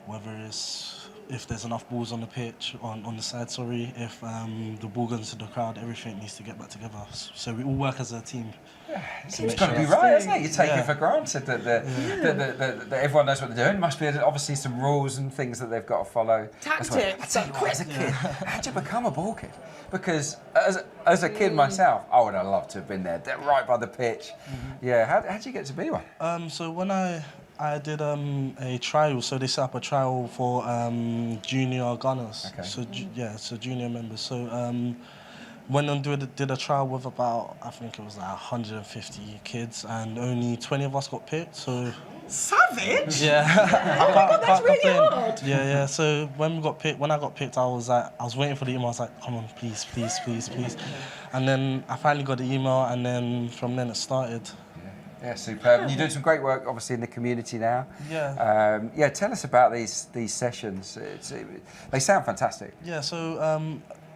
whether it's if there's enough balls on the pitch, on the side, if the ball goes to the crowd, everything needs to get back together. So we all work as a team. Yeah, it's got to be right, isn't it? You take it for granted that everyone knows what they're doing. There must be obviously some rules and things that they've got to follow. Tactics. I tell you what, as a kid, how'd you become a ball kid? Because as a kid myself, I would have loved to have been there, right by the pitch. Mm-hmm. Yeah, how'd you get to be one? So when I did a trial, so they set up a trial for junior gunners. Okay. So junior members. So went and did a trial with about, I think it was like 150 kids, and only 20 of us got picked. So savage. Yeah. Oh my God, that's really hard. Yeah. So when I got picked, I was waiting for the email. I was like, come on, please. And then I finally got the email, and then from then it started. Yeah, superb. You're doing some great work, obviously, in the community now. Yeah. Tell us about these sessions. They sound fantastic. Yeah.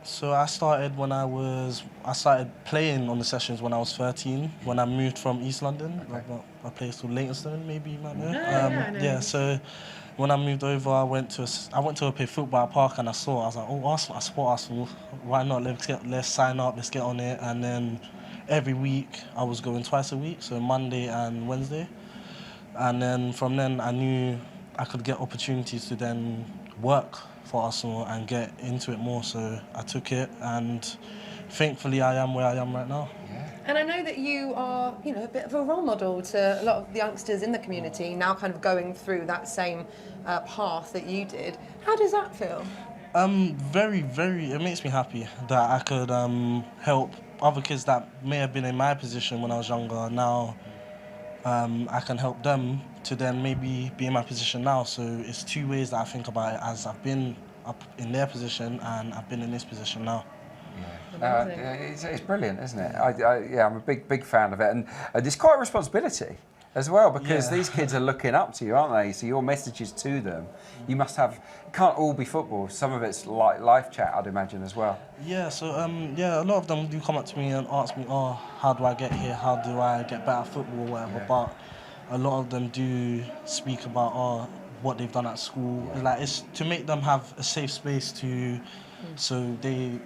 So I started I started playing on the sessions when I was 13. When I moved from East London, a place called Leytonstone, maybe you might know. So when I moved over, I went to a football park, and I was like, oh, I support Arsenal. Why not? Let's sign up. Let's get on it. And then every week I was going twice a week, so Monday and Wednesday. And then from then I knew I could get opportunities to then work for Arsenal and get into it more. So I took it, and thankfully I am where I am right now. Yeah. And I know that you are, you know, a bit of a role model to a lot of the youngsters in the community now kind of going through that same path that you did. How does that feel? Very, it makes me happy that I could help other kids that may have been in my position when I was younger. Now I can help them to then maybe be in my position now. So it's two ways that I think about it, as I've been up in their position and I've been in this position now. It's brilliant, isn't it? I'm a big fan of it, and it's quite a responsibility as well, because these kids are looking up to you, aren't they? So your messages to them, you must have. It can't all be football. Some of it's like live chat, I'd imagine, as well. Yeah. So a lot of them do come up to me and ask me, "Oh, how do I get here? How do I get better at football, or whatever?" Yeah. But a lot of them do speak about what they've done at school. Yeah. Like, it's to make them have a safe space to. So they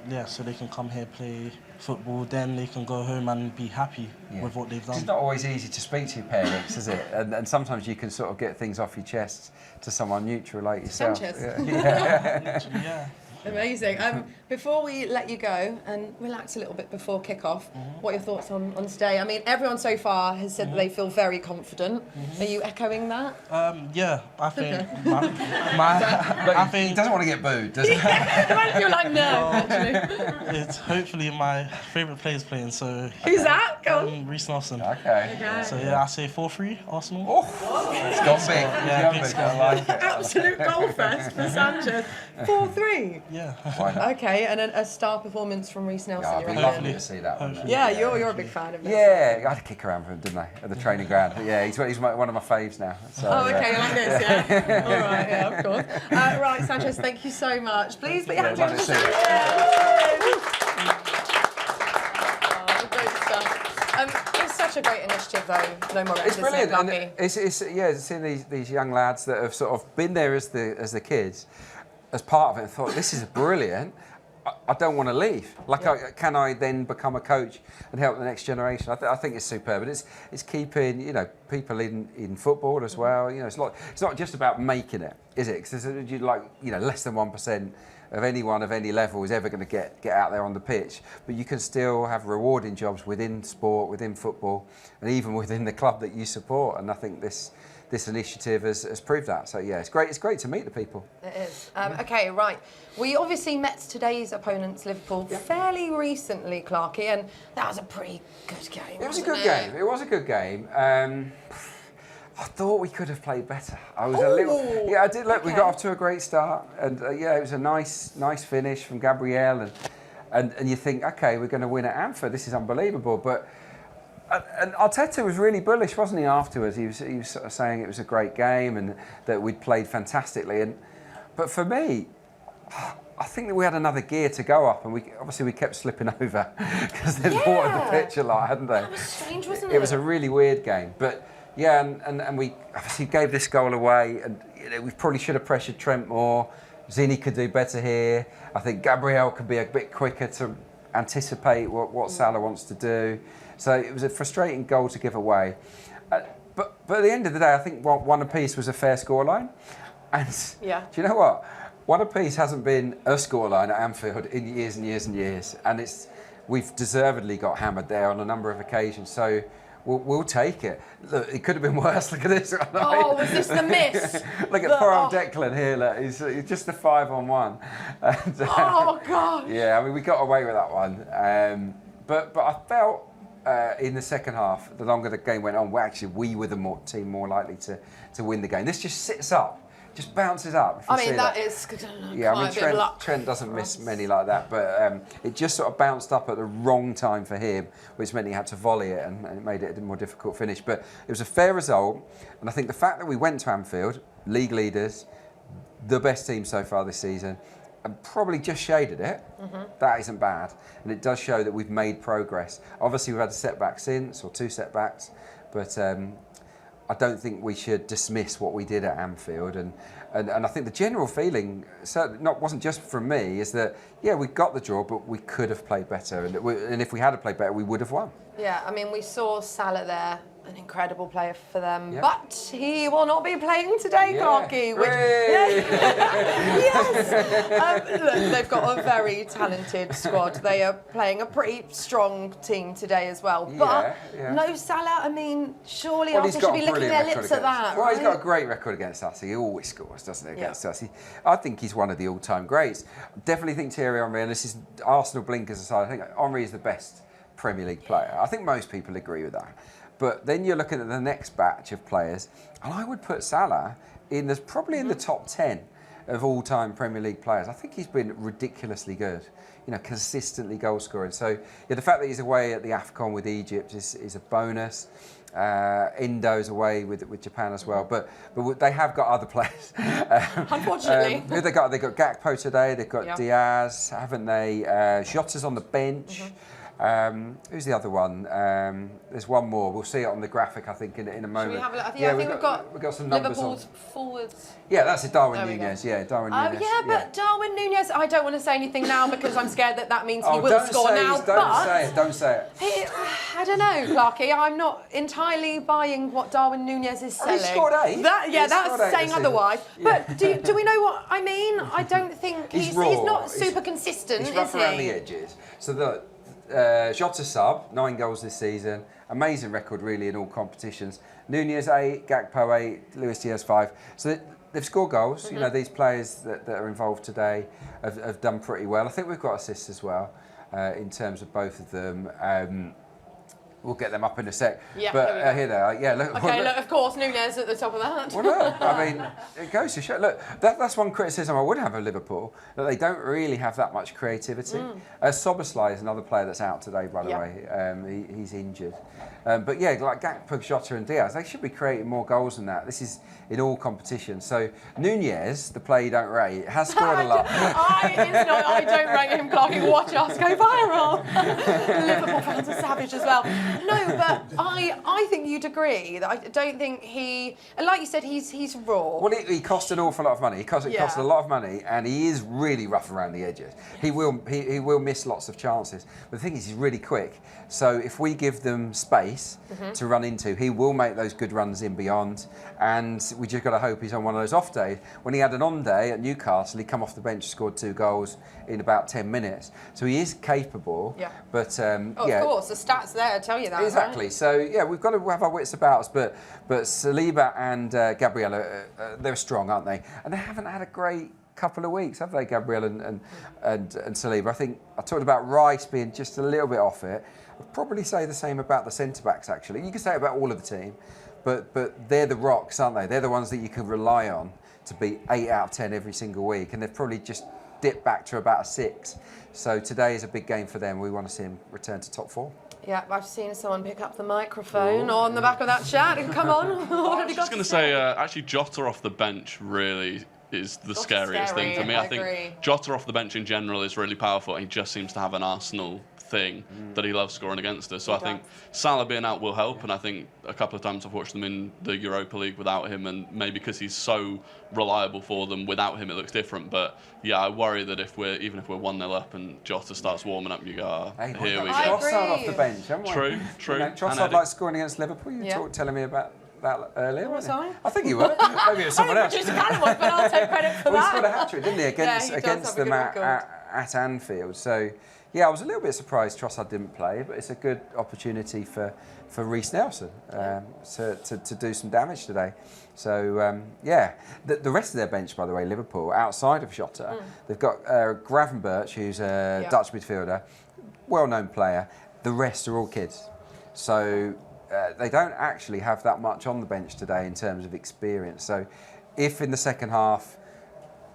can come here, play football, then they can go home and be happy with what they've done. It's not always easy to speak to your parents, is it? And sometimes you can sort of get things off your chest to someone neutral like yourself. Sanchez. Yeah. Amazing. Before we let you go and relax a little bit before kick-off, what are your thoughts on today? I mean, everyone so far has said that they feel very confident. Are you echoing that? Yeah, I think. I think he doesn't want to get booed, does he? It might feel like no, actually. It's hopefully my favourite player's playing. So who's that? Go on. Reece Nelson. Okay. So I say 4-3 Arsenal. Oh, it's gone big. Yeah, big score. I like it. Absolute goal fest for Sanchez. 4-3. Yeah. Okay, and then a star performance from Reece Nelson. Yeah, I'd be lovely to see that one. Yeah, you're a big fan of it. Yeah, I had a kick around for him, didn't I, at the training ground? Yeah, he's one of my faves now. So, okay, like this, yeah. All right, yeah, of course. Right, Sanchez, thank you so much. Please put your hands together for Sanchez. Great stuff. It's such a great initiative, though. No more. It's brilliant, and it's seeing these young lads that have sort of been there as the kids, as part of it, and thought, this is brilliant. I don't want to leave. Can I then become a coach and help the next generation? I think it's superb, and it's keeping people in football as well. It's not just about making it, is it? Because less than 1% of anyone of any level is ever going to get out there on the pitch, but you can still have rewarding jobs within sport, within football, and even within the club that you support. And I think this initiative has proved that. So yeah, it's great. It's great to meet the people. It is. Okay, right. We obviously met today's opponents, Liverpool, fairly recently, Clarke, and that was a pretty good game. It was a good game. It was a good game. I thought we could have played better. I was a little. Yeah, I did. Look, we got off to a great start, and it was a nice finish from Gabriel, and you think, okay, we're going to win at Anfield. This is unbelievable, but. And Arteta was really bullish, wasn't he? Afterwards, he was sort of saying it was a great game and that we'd played fantastically. But for me, I think that we had another gear to go up, and we kept slipping over because they'd watered the pitch a lot, hadn't they? That was strange, wasn't it? It was a really weird game, but yeah, and we obviously gave this goal away, and we probably should have pressured Trent more. Zini could do better here. I think Gabriel could be a bit quicker to anticipate what Salah wants to do. So it was a frustrating goal to give away. But at the end of the day, I think one apiece was a fair scoreline. And do you know what? One apiece hasn't been a scoreline at Anfield in years and years and years. And we've deservedly got hammered there on a number of occasions. So we'll take it. Look, it could have been worse. Look at this. Oh, was this the miss? Look at poor old Declan here. Look, he's just a 5-on-1. And, oh, God. Yeah, I mean, we got away with that one. But I felt... in the second half, the longer the game went on, we were the team more likely to win the game. This just sits up, just bounces up. I mean, that is yeah, I mean, Trent doesn't miss many like that, but it just sort of bounced up at the wrong time for him, which meant he had to volley it, and it made it a more difficult finish. But it was a fair result, and I think the fact that we went to Anfield, league leaders, the best team so far this season, and probably just shaded it, that isn't bad. And it does show that we've made progress. Obviously, we've had a setback since, or 2 setbacks, but I don't think we should dismiss what we did at Anfield. And I think the general feeling, certainly wasn't just from me, is that, yeah, we got the draw, but we could have played better. And if we had played better, we would have won. Yeah, I mean, we saw Salah there. an incredible player for them, but he will not be playing today, Clarke. Yes. Look, they've got a very talented squad. They are playing a pretty strong team today as well. But no Salah. I mean, surely Arsenal should be licking their lips at that. Well, right? he's got a great record against us. He always scores, doesn't he, against us? I think he's one of the all-time greats. Definitely think Thierry Henry, and this is Arsenal blinkers aside, I think Henry is the best Premier League player. I think most people agree with that. But then you're looking at the next batch of players, and I would put Salah in probably in the top 10 of all-time Premier League players. I think he's been ridiculously good, you know, consistently goal scoring. So the fact that he's away at the AFCON with Egypt is a bonus. Indo's away with Japan as well, but they have got other players. Unfortunately, who they got? They got Gakpo today. They've got Diaz, haven't they? Jota's on the bench. Who's the other one? There's one more. We'll see it on the graphic, I think, in a moment. Should we have a look? I think we've got some numbers Liverpool's on. forwards. Yeah, that's it. Darwin Núñez. Yeah, Darwin Núñez. But Darwin Núñez, I don't want to say anything now because I'm scared that means he will score now. Don't say it. I don't know, Clarke. I'm not entirely buying what Darwin Núñez is selling. He scored 8. That's saying otherwise. But do we know what I mean? I don't think he's not super consistent, He's rough around the edges. So the Jota sub, 9 goals this season. Amazing record, really, in all competitions. Núñez 8, Gakpo 8, Luis Diaz 5. So they've scored goals. You know, these players that are involved today have done pretty well. I think we've got assists as well in terms of both of them. We'll get them up in a sec. Yeah, but here they are. Yeah, look. Okay, look, of course, Núñez at the top of that. Well, look, I mean, it goes to show. Look, that's one criticism I would have of Liverpool, that they don't really have that much creativity. Soboslai is another player that's out today, by the way. He's injured. But yeah, like Gakpo, Jota and Diaz, they should be creating more goals than that. This is in all competitions. So Núñez, the player you don't rate, has scored a lot. I don't rate him, Clarke. Watch us go viral. Liverpool fans are savage as well. No, but I think you'd agree that I don't think and like you said, he's raw. Well, he cost an awful lot of money. It cost a lot of money, and he is really rough around the edges. He will miss lots of chances. But the thing is, he's really quick. So if we give them space to run into, he will make those good runs in beyond. And we just got to hope he's on one of those off days. When he had an on day at Newcastle, he come off the bench, scored 2 goals in about 10 minutes. So he is capable. Yeah. But of course, the stats there tell you that. Exactly. Right? So yeah, we've got to have our wits about us. But Saliba and Gabriel, they're strong, aren't they? And they haven't had a great couple of weeks, have they, Gabriel and Saliba? I think I talked about Rice being just a little bit off it. I'd probably say the same about the centre-backs, actually. You can say it about all of the team, but they're the rocks, aren't they? They're the ones that you can rely on to be 8 out of 10 every single week, and they've probably just dipped back to about a 6. So today is a big game for them. We want to see them return to top 4. Yeah, I've seen someone pick up the microphone on the back of that chat. Come on. I was just going to say, actually, Jota off the bench really is the scariest thing for me. I think Jota off the bench in general is really powerful. He just seems to have an Arsenal thing that he loves scoring against us. So I think Salah being out will help, and I think a couple of times I've watched them in the Europa League without him, and maybe because he's so reliable for them, without him it looks different. But yeah, I worry that even if we're 1-0 up and Jota starts warming up, you go, here we go. Trossard off the bench, haven't we? True. You know, Trossard likes scoring against Liverpool. You were telling me about that earlier. Sorry? I think you were. Maybe it was someone else. But I'll take credit for that. He scored a hat-trick, didn't he, against them at Anfield. So yeah, I was a little bit surprised Trossard didn't play, but it's a good opportunity for Reiss Nelson to do some damage today. So yeah, the rest of their bench, by the way, Liverpool, outside of Jota, they've got Gravenberch, who's a Dutch midfielder, well-known player. The rest are all kids. So they don't actually have that much on the bench today in terms of experience. So if in the second half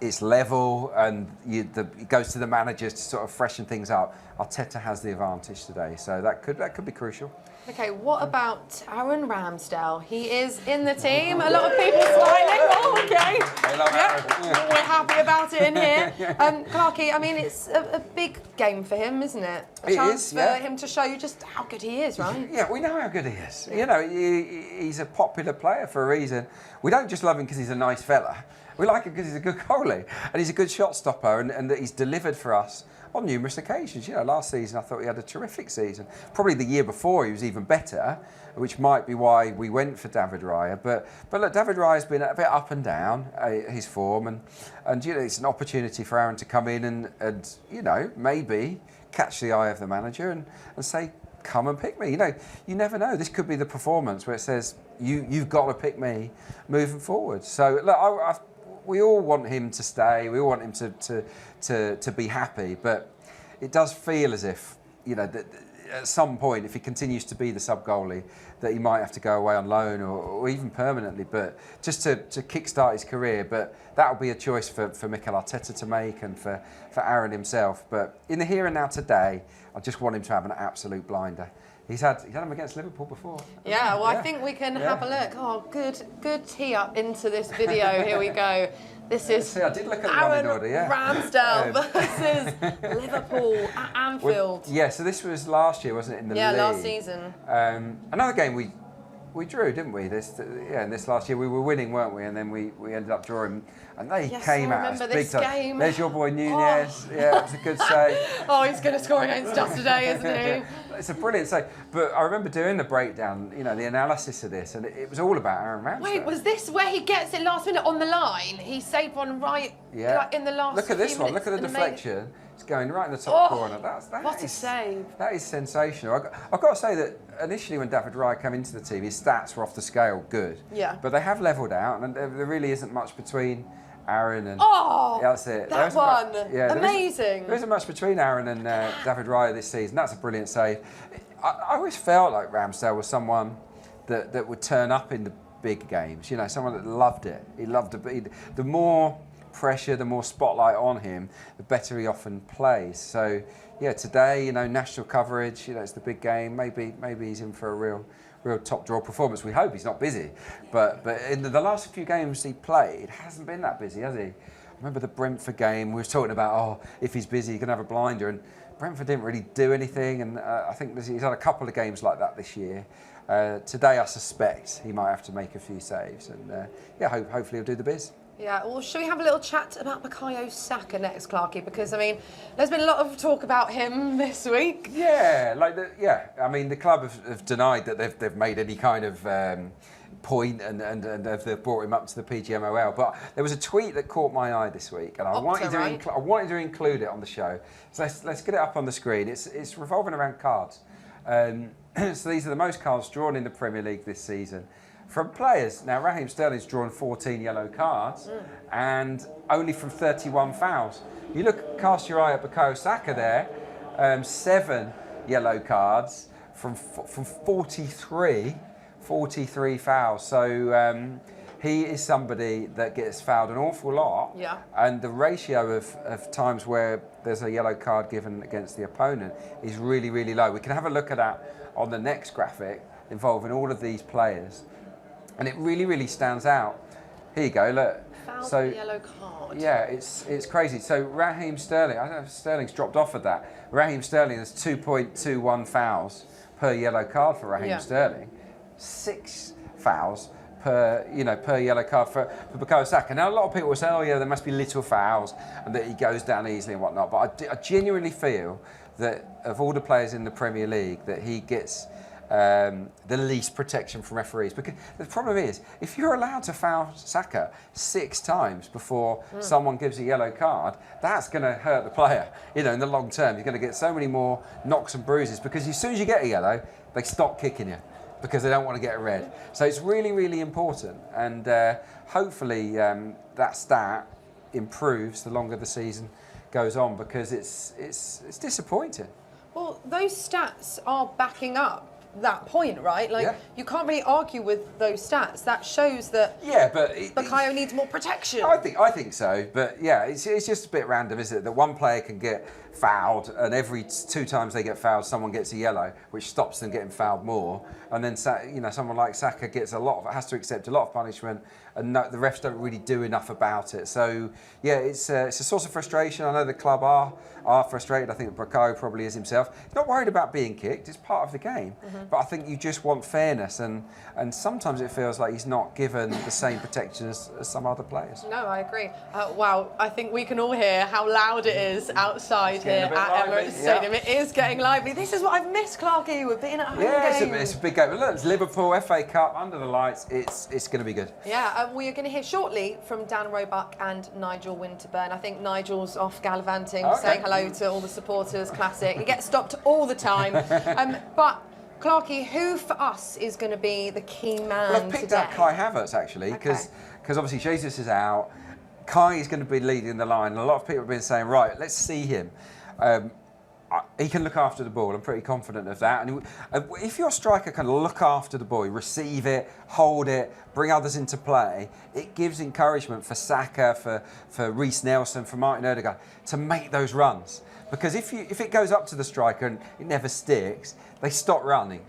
it's level and it goes to the managers to sort of freshen things up, Arteta has the advantage today. So that could be crucial. Okay, what about Aaron Ramsdale? He is in the team. A lot of people smiling. Oh, okay. Yeah. We're happy about it in here. Clarke, I mean, it's a big game for him, isn't it? A chance for him to show you just how good he is, right? Yeah, we know how good he is. You know, he's a popular player for a reason. We don't just love him because he's a nice fella. We like him because he's a good goalie and he's a good shot stopper, and that he's delivered for us on numerous occasions. You know, last season I thought he had a terrific season. Probably the year before he was even better, which might be why we went for David Raya. But look, David Raya's been a bit up and down, his form, and you know, it's an opportunity for Aaron to come in and you know, maybe catch the eye of the manager and say, come and pick me. You know, you never know. This could be the performance where it says, you've got to pick me moving forward. So look, we all want him to stay. We all want him to be happy. But it does feel as if, you know, that at some point, if he continues to be the sub-goalie, that he might have to go away on loan or even permanently, but just to kickstart his career. But that'll be a choice for Mikel Arteta to make and for Aaron himself. But in the here and now today, I just want him to have an absolute blinder. He's had him against Liverpool before. Yeah, well, I think we can have a look. Oh, good tee up into this video. Here we go. This is I did look at Aaron the running order, yeah. Ramsdale versus Liverpool at Anfield. Well, yeah, so this was last year, wasn't it, in the league? Yeah, last season. Another game we drew, didn't we? In this last year we were winning, weren't we? And then we ended up drawing, and they came out as big time. Game. There's your boy Nunez. Oh. Yeah, it was a good save. Oh, he's going to score against us today, isn't he? It's a brilliant save. But I remember doing the breakdown, you know, the analysis of this, and it was all about Aaron Ramsdale. Wait, was this where he gets it last minute on the line? He saved one right in the last. Look at this one. Look at the deflection. It's going right in the top corner. What a save! That is sensational. I've got to say that initially when David Raya came into the team, his stats were off the scale good. Yeah. But they have levelled out, and there really isn't much between Aaron and. Oh, yeah, that's it. That one. Amazing. There isn't much between Aaron and David Raya this season. That's a brilliant save. I always felt like Ramsdale was someone that would turn up in the big games. You know, someone that loved it. He loved it. The more pressure, the more spotlight on him, the better he often plays. So, yeah, today, you know, national coverage. You know, it's the big game. Maybe he's in for a real top draw performance. We hope he's not busy. But in the last few games he played, it hasn't been that busy, has he? I remember the Brentford game. We were talking about, if he's busy, he can have a blinder. And Brentford didn't really do anything. And I think he's had a couple of games like that this year. Today, I suspect he might have to make a few saves. And hopefully he'll do the biz. Yeah, well, should we have a little chat about Bukayo Saka next, Clarke? Because, I mean, there's been a lot of talk about him this week. Yeah, I mean, the club have denied that they've made any kind of point and they've brought him up to the PGMOL. But there was a tweet that caught my eye this week, and I wanted to include it on the show. So let's get it up on the screen. It's revolving around cards. So these are the most cards drawn in the Premier League this season. From players, now Raheem Sterling's drawn 14 yellow cards and only from 31 fouls. You cast your eye at Bukayo Saka there, 7 yellow cards from 43 fouls. So he is somebody that gets fouled an awful lot. Yeah. And the ratio of times where there's a yellow card given against the opponent is really, really low. We can have a look at that on the next graphic involving all of these players. And it really, really stands out. Here you go, look. Foul yellow card. Yeah, it's crazy. So Raheem Sterling, I don't know if Sterling's dropped off of that. Raheem Sterling has 2.21 fouls per yellow card for Raheem Sterling. 6 fouls per yellow card for Bukayo Saka. Now, a lot of people will say, there must be little fouls and that he goes down easily and whatnot. But I genuinely feel that of all the players in the Premier League, that he gets the least protection from referees. Because the problem is, if you're allowed to foul Saka 6 times before someone gives a yellow card, that's going to hurt the player. You know, in the long term, you're going to get so many more knocks and bruises because as soon as you get a yellow, they stop kicking you because they don't want to get a red. So it's really, really important. And hopefully that stat improves the longer the season goes on because it's disappointing. Well, those stats are backing up that point, right? Like, you can't really argue with those stats. That shows that Bukayo needs more protection. I think so, but yeah, it's just a bit random, isn't it? That one player can get fouled, and every 2 times they get fouled, someone gets a yellow, which stops them getting fouled more. And then, someone like Saka has to accept a lot of punishment, and the refs don't really do enough about it. So yeah, it's a source of frustration. I know the club are frustrated. I think Bukayo probably is himself. He's not worried about being kicked. It's part of the game. But I think you just want fairness, and sometimes it feels like he's not given the same protection as some other players. No, I agree. Wow, I think we can all hear how loud it is outside here at Emirates Stadium. It is getting lively. This is what I've missed, Clarke. We're being at home games. It's a big game. Look, it's Liverpool, FA Cup, under the lights. It's going to be good. Yeah, we are going to hear shortly from Dan Roebuck and Nigel Winterburn. I think Nigel's off gallivanting, saying hello to all the supporters. Classic. He gets stopped all the time. But Clarke, who for us is going to be the key man Well, I've picked out Kai Havertz actually because obviously Jesus is out. Kai is going to be leading the line, and a lot of people have been saying, right, let's see him. He can look after the ball. I'm pretty confident of that. And if your striker can look after the ball, receive it, hold it, bring others into play, it gives encouragement for Saka, for Reiss Nelson, for Martin Odegaard to make those runs. Because if it goes up to the striker and it never sticks, they stop running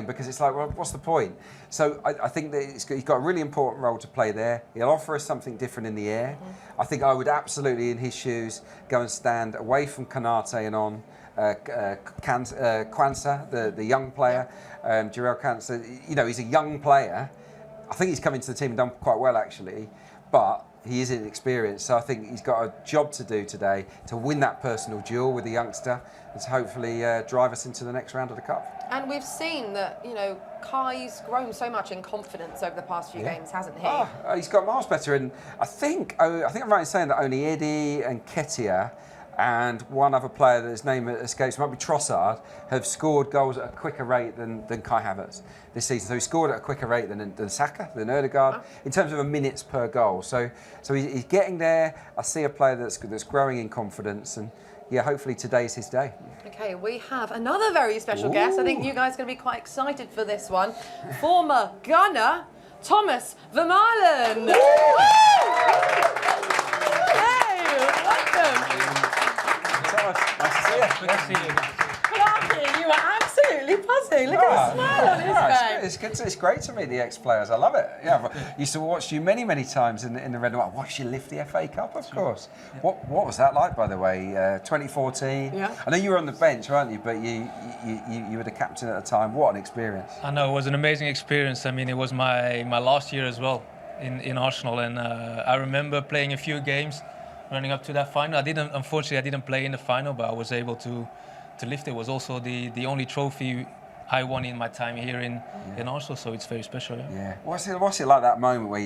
because it's like, well, what's the point? So I think that he's got a really important role to play there. He'll offer us something different in the air. I think I would absolutely, in his shoes, go and stand away from Konate and on Kwanzaa, the young player, Jarell Kwanzaa. You know, he's a young player. I think he's come into the team and done quite well, actually. But he is inexperienced, so I think he's got a job to do today to win that personal duel with the youngster and to hopefully drive us into the next round of the Cup. And we've seen that, you know, Kai's grown so much in confidence over the past few games, hasn't he? He's got miles better, and I think I'm right in saying that only Eddie and Ketia and one other player that his name escapes, might be Trossard, have scored goals at a quicker rate than Kai Havertz this season. So he scored at a quicker rate than Saka, than Odegaard, in terms of minutes per goal. So he's getting there. I see a player that's growing in confidence, and yeah, hopefully today's his day. Okay, we have another very special guest. I think you guys are going to be quite excited for this one. Former gunner, Thomas Vermaelen. Hey, welcome. Nice to see you. Good to see you. Clarke, you are absolutely buzzing. Look at the smile on his face. It's great to meet the ex-players. I love it. Yeah, I used to watch you many times in the red and white. I watched you lift the FA Cup, of course. What was that like, by the way? 2014. Yeah. I know you were on the bench, weren't you? But you were the captain at the time. What an experience! I know, it was an amazing experience. I mean, it was my last year as well in Arsenal, and I remember playing a few games running up to that final. Unfortunately, I didn't play in the final, but I was able to lift it. It was also the only trophy I won in my time here in Arsenal, so it's very special. Yeah. What's it like, that moment where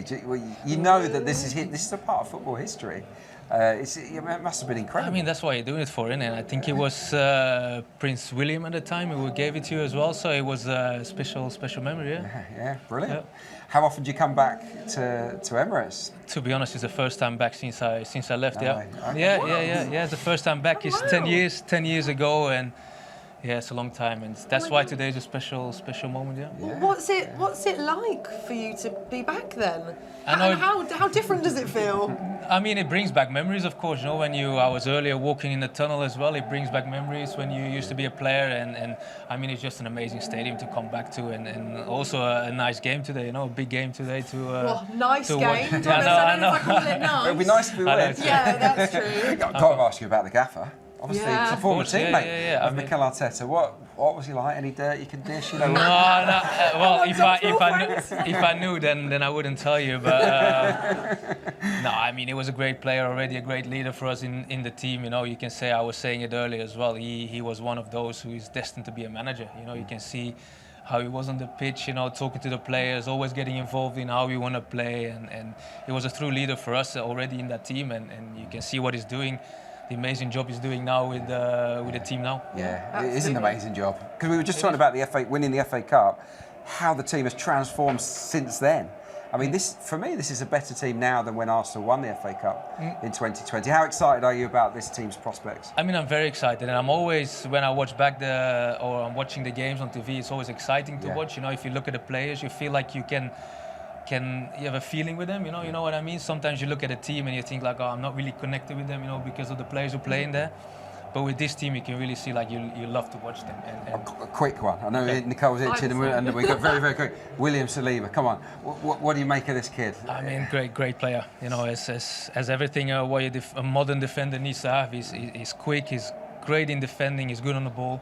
you know that this is a part of football history? It must have been incredible. I mean, that's why you're doing it for, isn't it? I think it was Prince William at the time who gave it to you as well, so it was a special memory. Yeah, brilliant. Yeah. How often do you come back to Emirates? To be honest, it's the first time back since I left. Okay. Yeah. It's the first time back. It's 10 years ago, and yeah, it's a long time, and that's why today is a special moment. Yeah. What's it like for you to be back then? I know. And how different does it feel? I mean, it brings back memories, of course. You know, I was earlier walking in the tunnel as well. It brings back memories when you used to be a player, and I mean, it's just an amazing stadium to come back to, and also a nice game today. You know, a big game today to. Nice game. I know. It'd be nice if we win. Yeah, that's true. I've got to ask you about the gaffer. Obviously, it's a former teammate of Mikel Arteta. What was he like? Any dirt you can dish? You know? No. Well, if I knew, then I wouldn't tell you. But no, I mean, he was a great player already, a great leader for us in the team. You know, you can say, I was saying it earlier as well. He was one of those who is destined to be a manager. You know, you can see how he was on the pitch, you know, talking to the players, always getting involved in how we want to play, and he was a true leader for us already in that team. And you can see what he's doing. The amazing job he's doing now with the team now. Yeah, it is an amazing job. Because we were just talking about winning the FA Cup, how the team has transformed since then. I mean, this is a better team now than when Arsenal won the FA Cup in 2020. How excited are you about this team's prospects? I mean, I'm very excited, and I'm always, when I watch back I'm watching the games on TV, it's always exciting to watch. You know, if you look at the players, you feel like you have a feeling with them, you know what I mean? Sometimes you look at a team and you think like, oh, I'm not really connected with them, you know, because of the players who play in there. But with this team, you can really see like you love to watch them. A quick one. I know Nicole's itching, and we got very quick. William Saliba, come on. What do you make of this kid? I mean, great player. You know, as everything what a modern defender needs to have. He's quick. He's great in defending. He's good on the ball.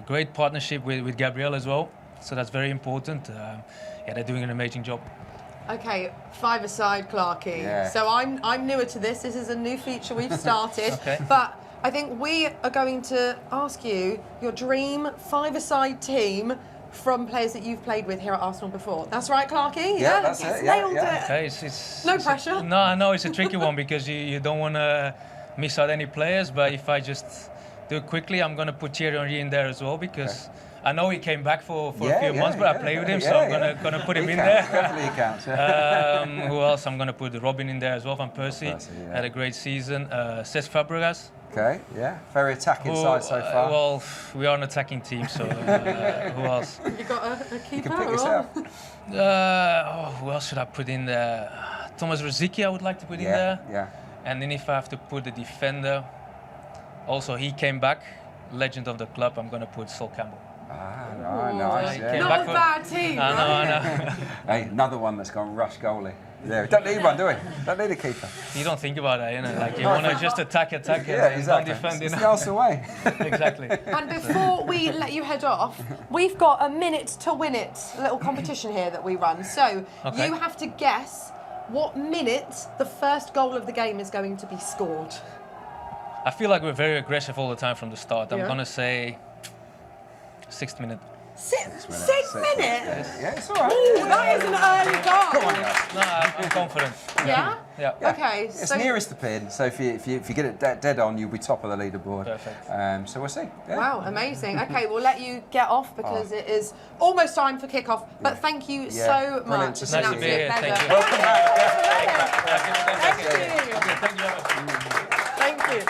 Great partnership with Gabriel as well. So that's very important. They're doing an amazing job. Okay, five-a-side, Clarke. Yeah. So I'm newer to this. This is a new feature we've started. Okay. But I think we are going to ask you your dream five-a-side team from players that you've played with here at Arsenal before. That's right, Clarke? Yeah, that's it. Nailed it. Okay, No pressure. No, I know it's a tricky one because you don't want to miss out any players, but if I just do it quickly, I'm going to put Thierry Henry in there as well because I know he came back for a few months, but I played with him, so I'm gonna put him in there. Definitely he counts. Who else? I'm gonna put Robin in there as well. Van Persie had a great season. Cesc Fabregas. Okay, yeah, very attacking side so far. Well, we are an attacking team, so who else? You got a keeper? You can pick yourself. Who else should I put in there? Thomas Rosicky, I would like to put in there. Yeah. And then if I have to put a defender, also he came back, legend of the club. I'm gonna put Sol Campbell. Ah, nice. Yeah. Not a bad team. I know. Hey, another one that's gone rush goalie. Yeah, we don't need one, do we? Don't need a keeper. You don't think about that, you know. Like you want to just attack, and exactly. don't defend. It's the Arsenal way. Exactly. And before we let you head off, we've got a minute to win it, a little competition here that we run. So you have to guess what minute the first goal of the game is going to be scored. I feel like we're very aggressive all the time from the start. I'm Yeah. gonna say 6th minute. Six minutes? Yeah, it's all right. Ooh, that is an early goal. Come on, guys. No, I'm confident. Yeah? Yeah. Okay. It's So nearest the pin, so if you get it dead on, you'll be top of the leaderboard. Perfect. So we'll see. Yeah. Wow, amazing. Okay, we'll let you get off because it is almost time for kick-off. But thank you so Brilliant much. to It's see an you. absolute Nice to be here. pleasure. Thank you. Welcome Thank you. Thank you.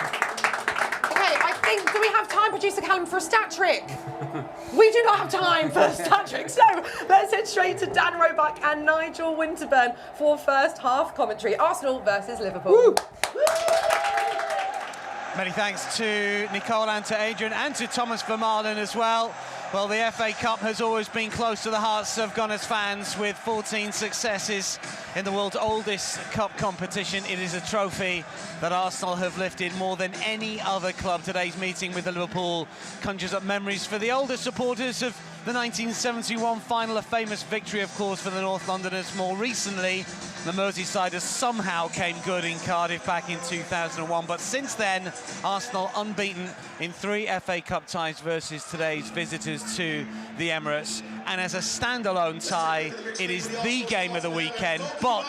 Okay, I think, do we have time, Producer Callum, for a stat trick? We do not have time for a stat trick, so let's head straight to Dan Roebuck and Nigel Winterburn for first half commentary. Arsenal versus Liverpool. Many thanks to Nicole and to Adrian and to Thomas Vermaelen as well. Well, the FA Cup has always been close to the hearts of Gunners fans with 14 successes in the world's oldest cup competition. It is a trophy that Arsenal have lifted more than any other club. Today's meeting with the Liverpool conjures up memories for the older supporters of the 1971 final, a famous victory, of course, for the North Londoners. More recently, the Merseysiders somehow came good in Cardiff back in 2001. But since then, Arsenal unbeaten in 3 FA Cup ties versus today's visitors to the Emirates. And as a standalone tie, it is the game of the weekend. But